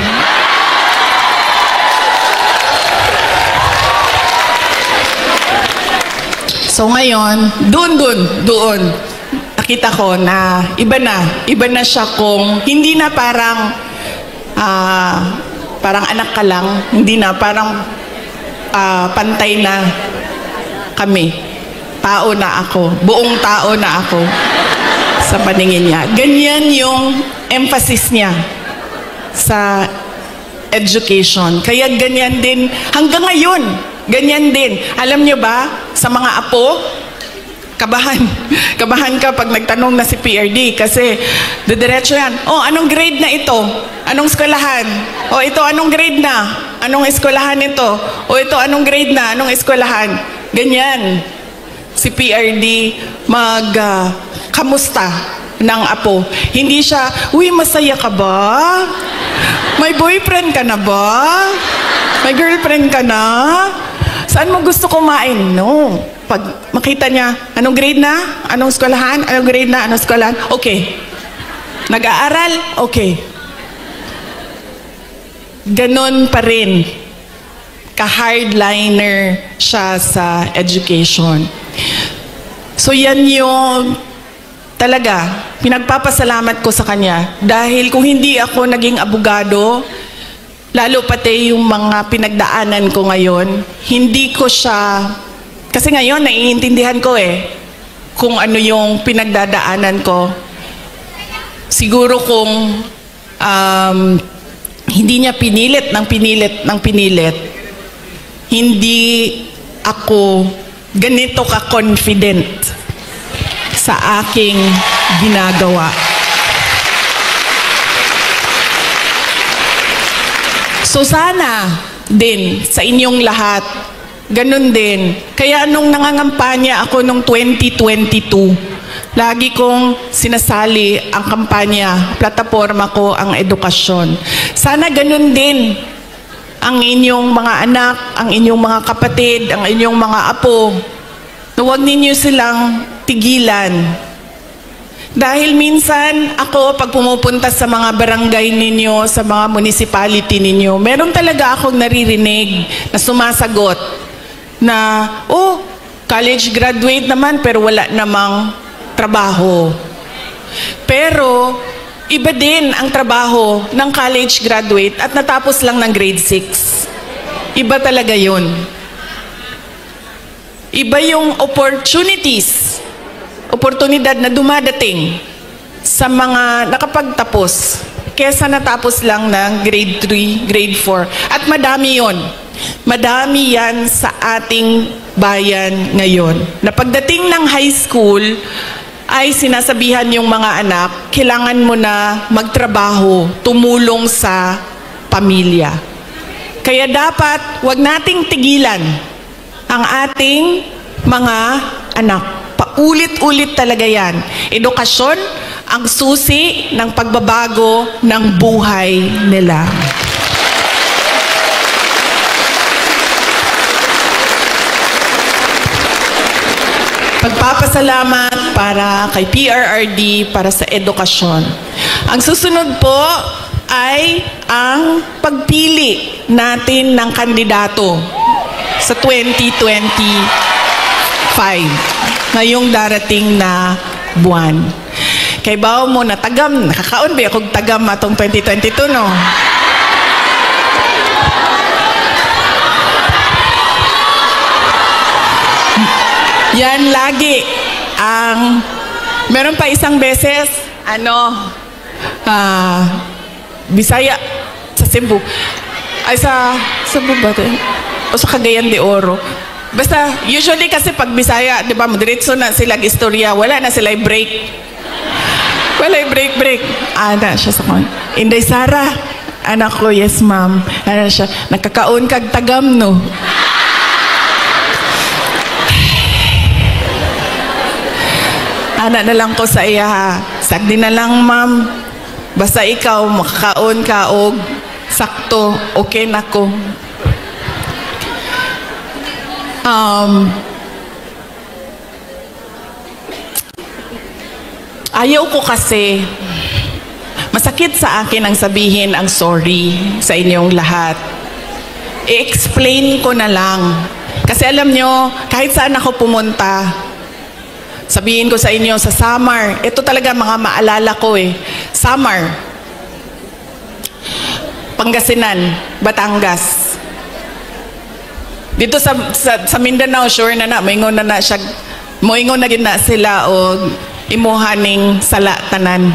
So ngayon, doon, nakita ko na iba na siya kung hindi na parang anak ka lang, hindi na parang pantay na kami. Tao na ako. Buong tao na ako sa paningin niya. Ganyan yung emphasis niya sa education. Kaya ganyan din, hanggang ngayon, ganyan din. Alam niyo ba, sa mga apo, kabahan ka pag nagtanong na si PRD kasi didiretso yan, oh, anong grade na ito? Anong eskwelahan? O ito, anong grade na? Anong eskwelahan ito? O ito, anong grade na? Anong eskwelahan? Ganyan. Si PRD kamusta ng apo. Hindi siya, uy, masaya ka ba? May boyfriend ka na ba? May girlfriend ka na? Saan mo gusto kumain? No. Pag makita niya, anong grade na? Anong eskwelahan? Anong grade na? Anong eskwelahan? Okay. Nag-aaral? Okay. Ganon pa rin. Ka-hardliner siya sa education. So yan yung talaga, pinagpapasalamat ko sa kanya. Dahil kung hindi ako naging abogado, lalo pati yung mga pinagdaanan ko ngayon, hindi ko siya, kasi ngayon naiintindihan ko kung ano yung pinagdadaanan ko. Siguro kung hindi niya pinilit, hindi ako ganito ka-confident sa aking ginagawa. So sana din sa inyong lahat, ganun din. Kaya nung nangangampanya ako nung 2022, lagi kong sinasali ang kampanya, plataforma ko ang edukasyon. Sana ganun din ang inyong mga anak, ang inyong mga kapatid, ang inyong mga apo. Huwag ninyo silang tigilan. Dahil minsan ako, pag pumupunta sa mga barangay ninyo, sa mga municipality ninyo, meron talaga akong naririnig na sumasagot na, oh, college graduate naman pero wala namang trabaho. Pero, iba din ang trabaho ng college graduate at natapos lang ng grade 6. Iba talaga yun. Iba yung oportunidad na dumadating sa mga nakapagtapos kesa natapos lang ng grade 3, grade 4. At madami yon. Madami yan sa ating bayan ngayon. Na pagdating ng high school, ay sinasabihan yung mga anak, kailangan mo na magtrabaho, tumulong sa pamilya. Kaya dapat, wag nating tigilan ang ating mga anak. Paulit-ulit talaga yan. Edukasyon ang susi ng pagbabago ng buhay nila. Pagpapasalamat para kay PRRD para sa edukasyon. Ang susunod po ay ang pagpili natin ng kandidato sa 2025, ngayong darating na buwan. Kay bao mo na tagam, nakakaon ba akong tagam atong 2022, no? Yan lagi ang, meron pa isang beses, Bisaya, sa Cebu. Ay, sa Cebu ba ito? O sa Cagayan de Oro. Basta, usually kasi pag Bisaya, di ba, diretso na sila istorya, wala na sila break. Wala break. Ana siya sa kon. Inday Sara, anak ko, yes ma'am. Ano siya, nakakaon kag tagam, no? Anak na lang ko sa iya, sagdi na lang ma'am. Basta ikaw, makakaon ka o sakto, okay na ko. Ayaw ko kasi, masakit sa akin ang sabihin ang sorry sa inyong lahat. I-explain ko na lang. Kasi alam nyo, kahit saan ako pumunta, sabihin ko sa inyo, sa Samar, ito talaga mga maalala ko eh. Samar, Pangasinan, Batangas. Dito sa Mindanao, sure na moingon na siya, moingon na gid na sila o imuhaning sala tanan.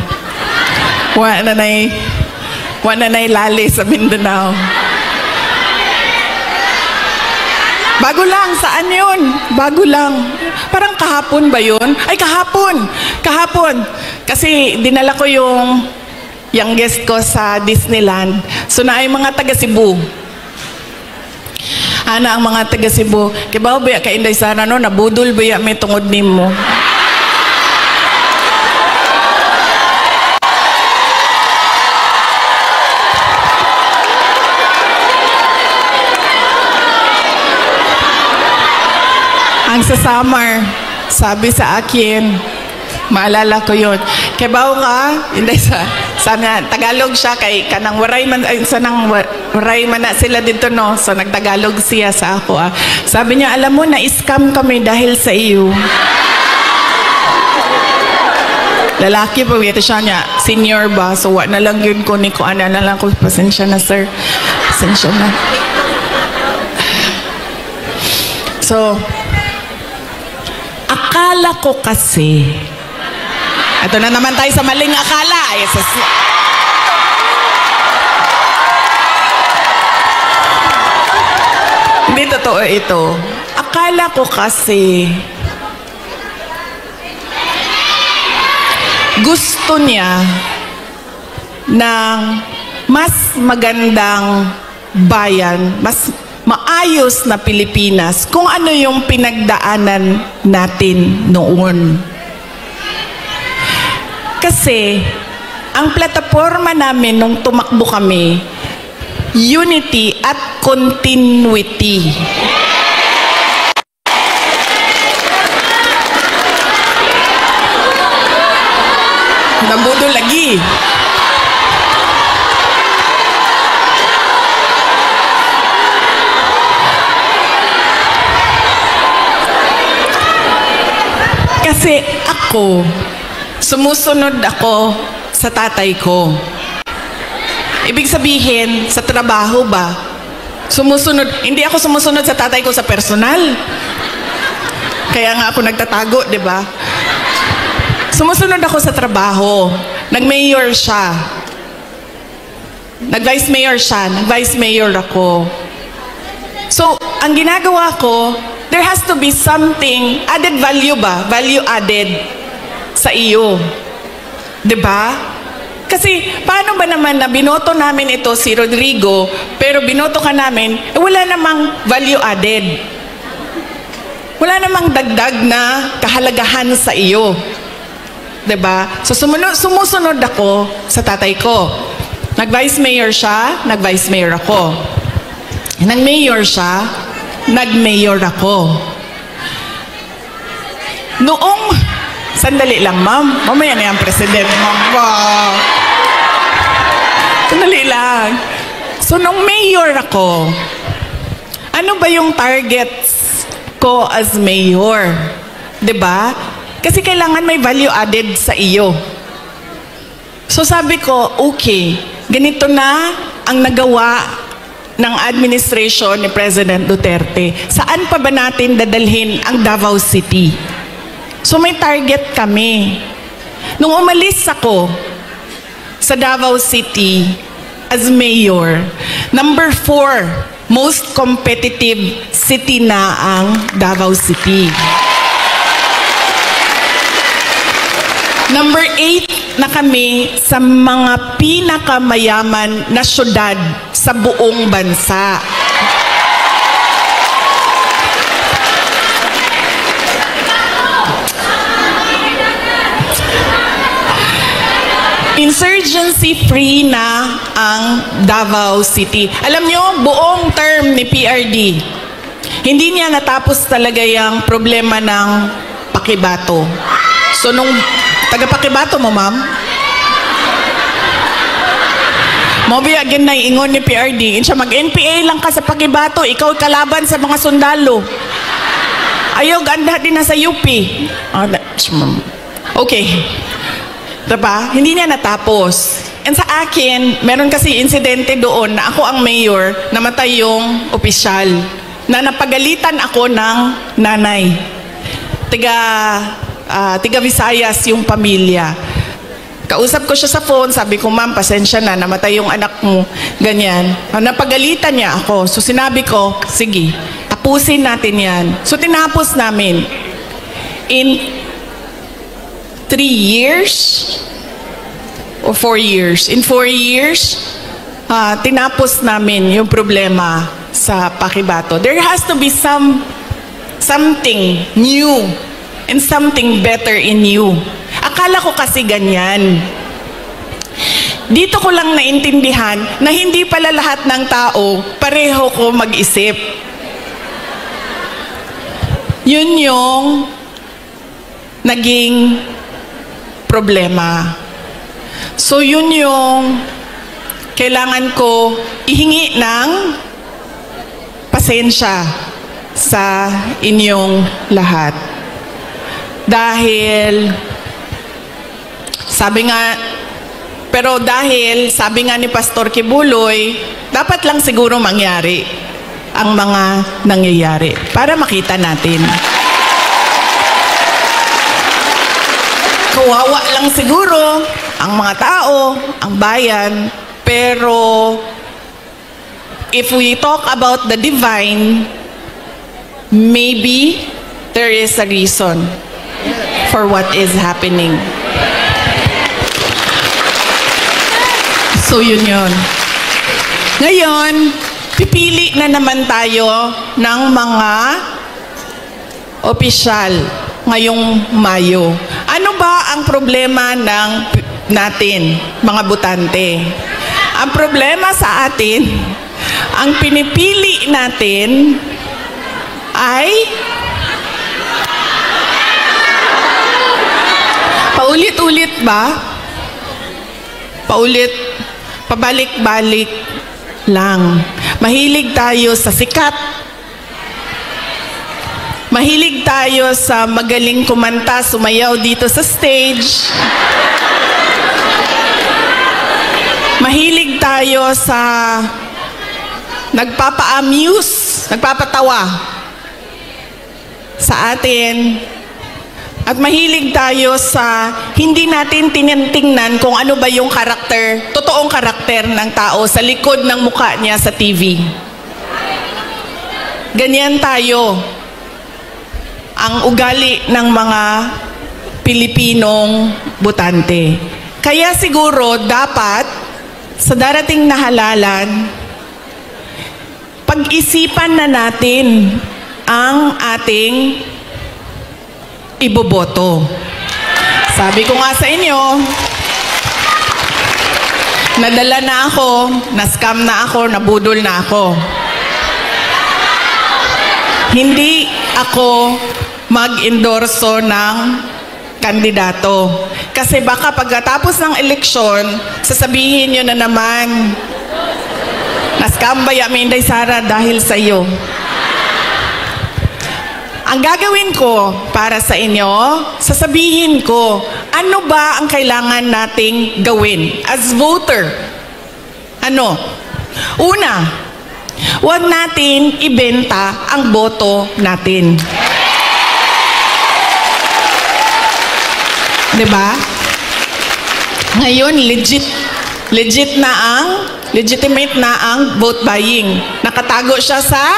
Wa na nay lali sa Mindanao. Bago lang, saan yun? Bago lang. Parang kahapon ba yun? Ay, kahapon. Kasi dinala ko yung youngest ko sa Disneyland. So na ay mga taga Cebu. Ana ang mga taga Cebu. Kibaw ba ka Inday Sara no? Nabudol ba may tungod nimo? Ang sa Samar, sabi sa akin, maalala ko yun. Kay bao ka, hindi sana Tagalog siya kay kanang waray man waray man na sila dito no. So nagtagalog siya sa ako. Sabi niya, alam mo na scam kami dahil sa iyo. Lalaki pa ito siya niya, senior ba? So wa na lang yun ko ni ko ana na lang ko, pasensya na sir. Pasensya na. So akala ko kasi, ito na naman tayo sa maling akala. Hindi totoo ito. Akala ko kasi, gusto niya ng mas magandang bayan, maayos na Pilipinas kung ano yung pinagdaanan natin noon. Kasi ang plataforma namin nung tumakbo kami, unity at continuity. Nabudo lagi. Kasi ako, sumusunod ako sa tatay ko. Ibig sabihin, sa trabaho ba? Hindi ako sumusunod sa tatay ko sa personal. Kaya nga ako nagtatago, di ba? Sumusunod ako sa trabaho. Nag-mayor siya. Nag-vice mayor siya. Nag-vice mayor ako. So, ang ginagawa ko, there has to be something, added value ba? Value added sa iyo. Diba? Kasi, paano ba naman na binoto namin ito si Rodrigo, pero binoto ka namin, wala namang value added. Wala namang dagdag na kahalagahan sa iyo. Diba? So, sumusunod ako sa tatay ko. Nag-vice mayor siya, nag-vice mayor ako. Nag-mayor siya, nag-mayor ako. Noong, sandali lang ma'am, mamaya na yung president ma'am. Wow. Sandali lang. So nung mayor ako, ano ba yung targets ko as mayor? 'Di ba? Kasi kailangan may value added sa iyo. So sabi ko, okay, ganito na ang nagawa ng administration ni President Duterte. Saan pa ba natin dadalhin ang Davao City? So may target kami. Nung umalis ako sa Davao City as mayor, number 4, most competitive city na ang Davao City. Number 8 na kami sa mga pinakamayaman na syudad sa buong bansa. Insurgency-free na ang Davao City. Alam nyo, buong term ni PRD, hindi niya natapos talaga yung problema ng Pakibato. So nung taga-Pakibato mo, ma'am? Mobi again na ingon ni PRD, siya mag-NPA lang ka sa Pakibato, ikaw kalaban sa mga sundalo. Ayaw, ganda din na sa UP. Okay. Diba? Hindi niya natapos. And sa akin, meron kasi insidente doon na ako ang mayor, namatay yung opisyal, na napagalitan ako ng nanay. Tiga Visayas yung pamilya. Kausap ko siya sa phone, sabi ko, ma'am, pasensya na, namatay yung anak mo, ganyan. Napagalitan niya ako. So sinabi ko, sige, tapusin natin yan. So tinapos namin. In 3 years or 4 years. In 4 years, tinapos namin yung problema sa Pakibato. There has to be something new and something better in you. Akala ko kasi ganyan. Dito ko lang naintindihan na hindi pala lahat ng tao pareho ko mag-isip. Yun yung naging problema. So yun yung kailangan ko ihingi ng pasensya sa inyong lahat. Dahil sabi nga ni Pastor Kibuloy, dapat lang siguro mangyari ang mga nangyayari para makita natin. Kawawa lang siguro ang mga tao, ang bayan, pero if we talk about the divine, maybe there is a reason for what is happening. So yun yun. Ngayon, pipili na naman tayo ng mga opisyal ngayong Mayo. Ano ba ang problema natin, mga botante? Ang problema sa atin, ang pinipili natin ay paulit-ulit ba? Pabalik-balik lang. Mahilig tayo sa sikat. Mahilig tayo sa magaling kumanta, sumayaw dito sa stage. Mahilig tayo sa nagpapa-amuse, nagpapatawa sa atin. At mahilig tayo sa hindi natin tinitingnan kung ano ba yung karakter, totoong karakter ng tao sa likod ng mukha niya sa TV. Ganyan tayo. Ang ugali ng mga Pilipinong botante. Kaya siguro dapat sa darating na halalan, pag-isipan na natin ang ating iboboto. Sabi ko nga sa inyo, nadala na ako, na-scam na ako, nabudol na ako. Hindi ako mag-endorso ng kandidato. Kasi baka pagkatapos ng eleksyon, sasabihin nyo na naman, na-scam ba yung Inday Sara dahil sa iyo? Ang gagawin ko para sa inyo, sasabihin ko, ano ba ang kailangan nating gawin as voter? Ano? Una, huwag natin ibenta ang boto natin. Diba? Ngayon, legitimate na ang vote buying. Nakatago siya sa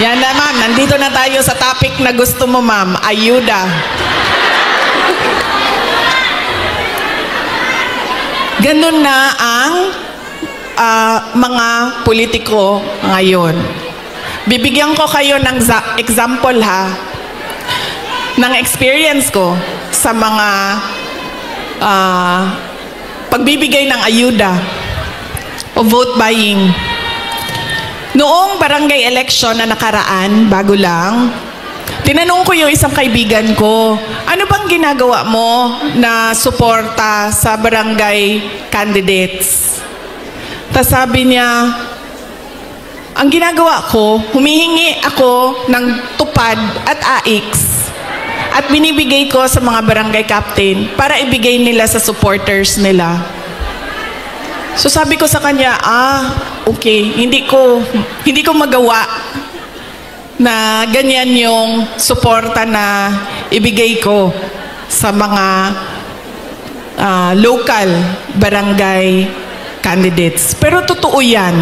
yan na, ma'am. Nandito na tayo sa topic na gusto mo, ma'am. Ayuda. Ganun na ang mga politiko ngayon. Bibigyan ko kayo ng example ng experience ko sa mga pagbibigay ng ayuda o vote buying. Noong barangay election na nakaraan, bago lang, tinanong ko yung isang kaibigan ko, ano bang ginagawa mo na suporta sa barangay candidates? Tapos sabi niya, ang ginagawa ko, humihingi ako ng tupad at AIX at binibigay ko sa mga barangay captain para ibigay nila sa supporters nila. So sabi ko sa kanya, okay, hindi ko magawa na ganyan yung suporta na ibigay ko sa mga local barangay candidates. Pero totoo yan.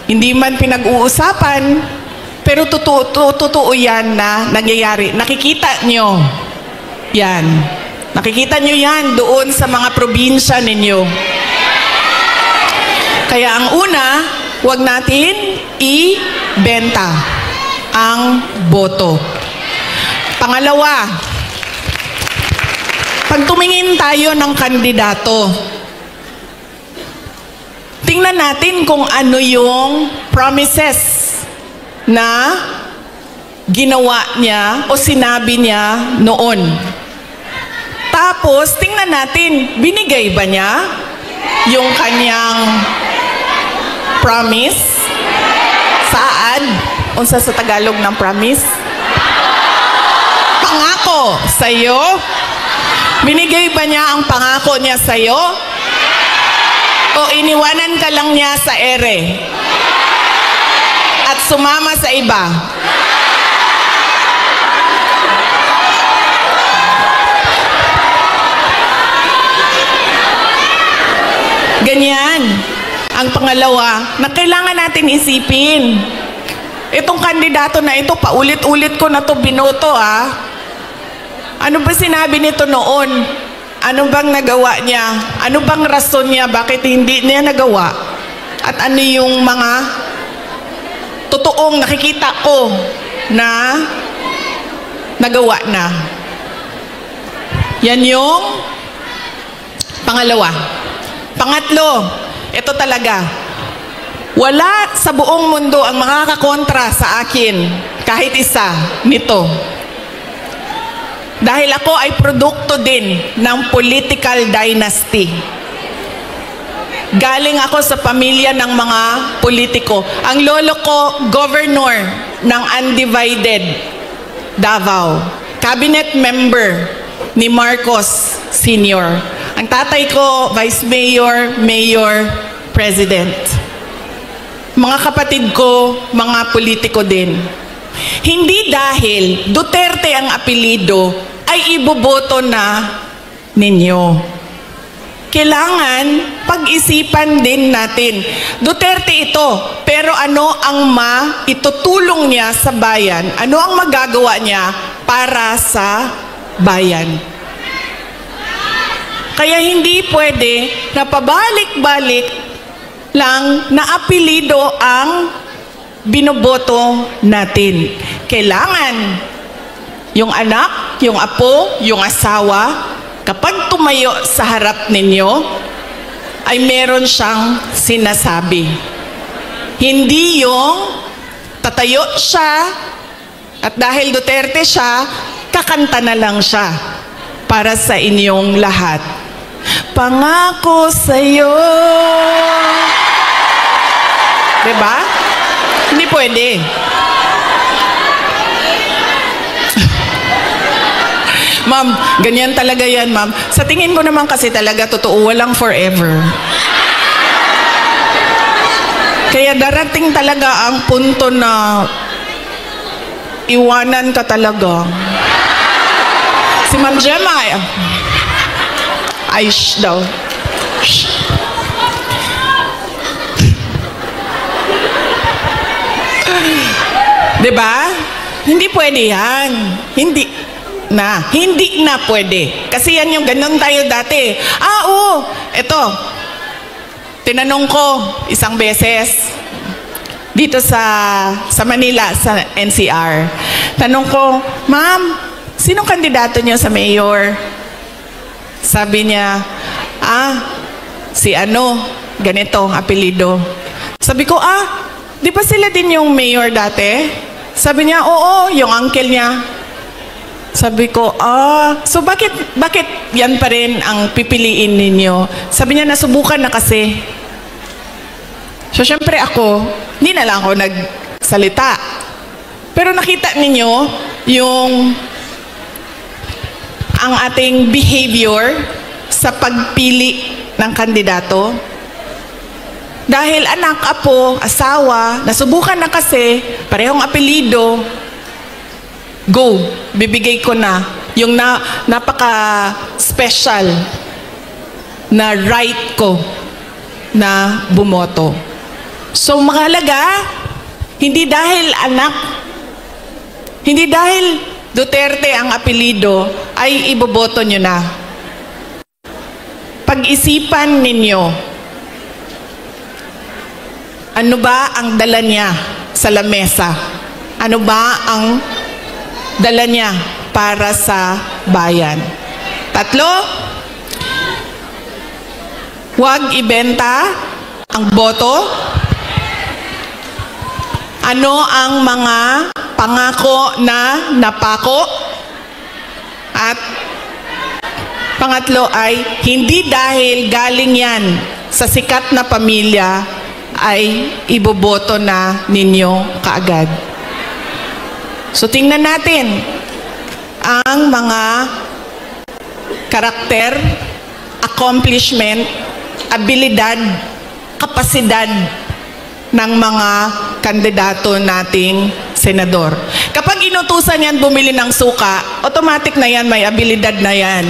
Hindi man pinag-uusapan, pero totoo yan na nangyayari. Nakikita nyo yan. Nakikita nyo yan doon sa mga probinsya ninyo. Kaya ang una, huwag natin ibenta ang boto. Pangalawa, pag tumingin tayo ng kandidato, tingnan natin kung ano yung promises na ginawa niya o sinabi niya noon. Tapos, tingnan natin, binigay ba niya yung kanyang promise? Saan? Unsa sa Tagalog ng promise? Pangako sa'yo? Binigay ba niya ang pangako niya sa'yo? O iniwanan ka lang niya sa ere at sumama sa iba? Ganyan. Ang pangalawa, na kailangan natin isipin. Itong kandidato na ito, paulit-ulit ko na to binoto Ano ba sinabi nito noon? Ano bang nagawa niya? Ano bang rason niya? Bakit hindi niya nagawa? At ano yung mga totoong nakikita ko na nagawa na? Yan yung pangalawa. Pangatlo, ito talaga. Wala sa buong mundo ang makakakontra sa akin kahit isa nito. Dahil ako ay produkto din ng political dynasty. Galing ako sa pamilya ng mga politiko. Ang lolo ko, governor ng undivided Davao. Cabinet member ni Marcos Sr. Ang tatay ko, vice mayor, mayor, president. Mga kapatid ko, mga politiko din. Hindi dahil Duterte ang apelido ay iboboto na ninyo. Kailangan pag-isipan din natin. Duterte ito, pero ano ang maitutulong niya sa bayan? Ano ang magagawa niya para sa bayan? Kaya hindi pwede na pabalik-balik lang na apelido ang binoboto natin. Kailangan yung anak, yung apo, yung asawa, kapag tumayo sa harap ninyo, ay meron siyang sinasabi. Hindi yung tatayo siya at dahil Duterte siya, kakanta na lang siya para sa inyong lahat. Pangako sa'yo. Diba? Hindi pwede. Ma'am, ganyan talaga yan, ma'am. Sa tingin ko naman kasi talaga totoo, walang forever. Kaya darating talaga ang punto na iwanan ka talaga. Si Ma'am Gemma, ay shh daw. Shh. Diba? Hindi pwede yan. Hindi na pwede. Kasi yan yung ganun tayo dati. Oo, eto. Tinanong ko isang beses dito sa Manila, sa NCR. Tanong ko, ma'am, sinong kandidato niyo sa mayor? Sabi niya, si ano, ganito ang apelido. Sabi ko, di ba sila din yung mayor dati? Sabi niya, oo, yung uncle niya. Sabi ko, so bakit yan pa rin ang pipiliin ninyo? Sabi niya, nasubukan na kasi. So, syempre ako, hindi na lang ako nagsalita. Pero nakita ninyo ang ating behavior sa pagpili ng kandidato. Dahil anak, apo, asawa, nasubukan na kasi, parehong apelido, go, bibigay ko na yung napaka-special na right ko na bumoto. So, mahalaga, hindi dahil anak, hindi dahil Duterte ang apelido, ay iboboto nyo na. Pag-isipan ninyo, ano ba ang dala niya sa lamesa? Ano ba ang dala niya para sa bayan? 3, huwag ibenta ang boto. Ano ang mga pangako na napako? At pangatlo ay, hindi dahil galing yan sa sikat na pamilya, ay iboboto na ninyo kaagad. So tingnan natin ang mga karakter, accomplishment, abilidad, kapasidad ng mga kandidato nating senador. Kapag inutusan yan bumili ng suka, automatic na yan, may abilidad na yan.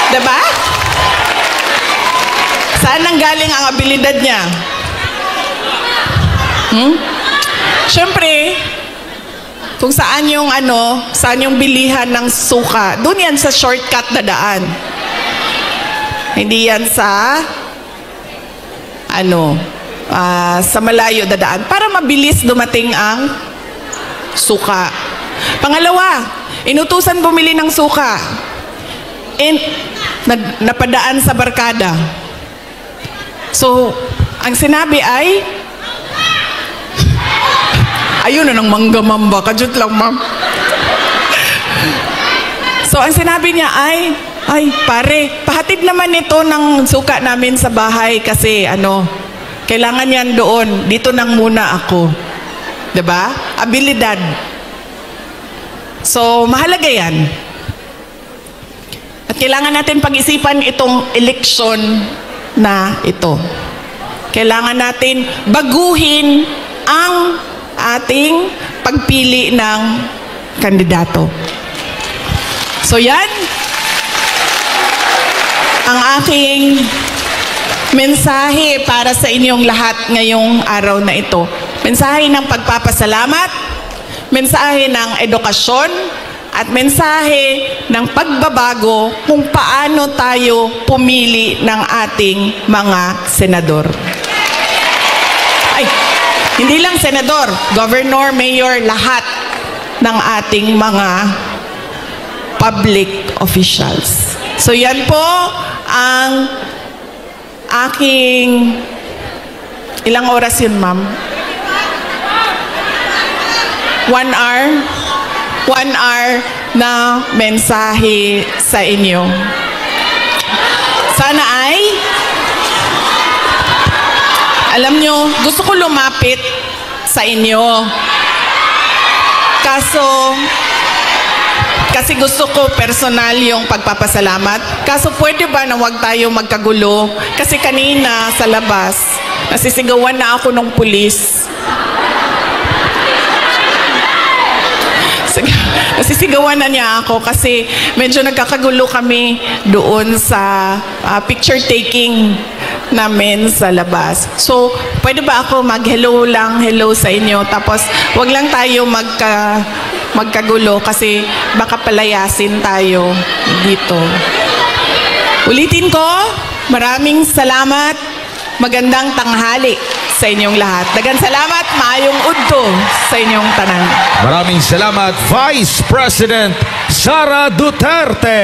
Diba? Saan nanggaling ang abilidad niya? Siyempre, kung saan yung saan yung bilihan ng suka. Doon yan sa shortcut na daan. Hindi yan sa sa malayo na daan para mabilis dumating ang suka. Pangalawa, inutusan bumili ng suka. Napadaan sa barkada. So, ang sinabi ay, ayun na ng mangga-mamba. Kadyot lang, ma'am. So, ang sinabi niya ay, pare, pahatid naman ito ng suka namin sa bahay kasi kailangan yan doon. Dito nang muna ako. 'Di ba? Abilidad. So, mahalaga yan. At kailangan natin pag-isipan itong eleksyon na ito. Kailangan natin baguhin ang ating pagpili ng kandidato. So yan ang aking mensahe para sa inyong lahat ngayong araw na ito. Mensahe ng pagpapasalamat, mensahe ng edukasyon, at mensahe ng pagbabago kung paano tayo pumili ng ating mga senador. Ay, hindi lang senador, governor, mayor, lahat ng ating mga public officials. So yan po ang aking, ilang oras yun, ma'am? 1 hour? 1 hour na mensahe sa inyo. Sana ay, alam nyo, gusto ko lumapit sa inyo. Kasi gusto ko personal yung pagpapasalamat. Kaso pwede ba na wag tayo magkagulo? Kasi kanina sa labas, nasisigawan na ako ng pulis. Nasisigawan na niya ako kasi medyo nagkakagulo kami doon sa picture taking namin sa labas. So, pwede ba ako mag-hello lang, hello sa inyo, tapos wag lang tayo magkagulo kasi baka palayasin tayo dito. Ulitin ko, maraming salamat, magandang tanghali sa inyong lahat. Daghang salamat, maayong udto sa inyong tanan. Maraming salamat, Vice President Sara Duterte.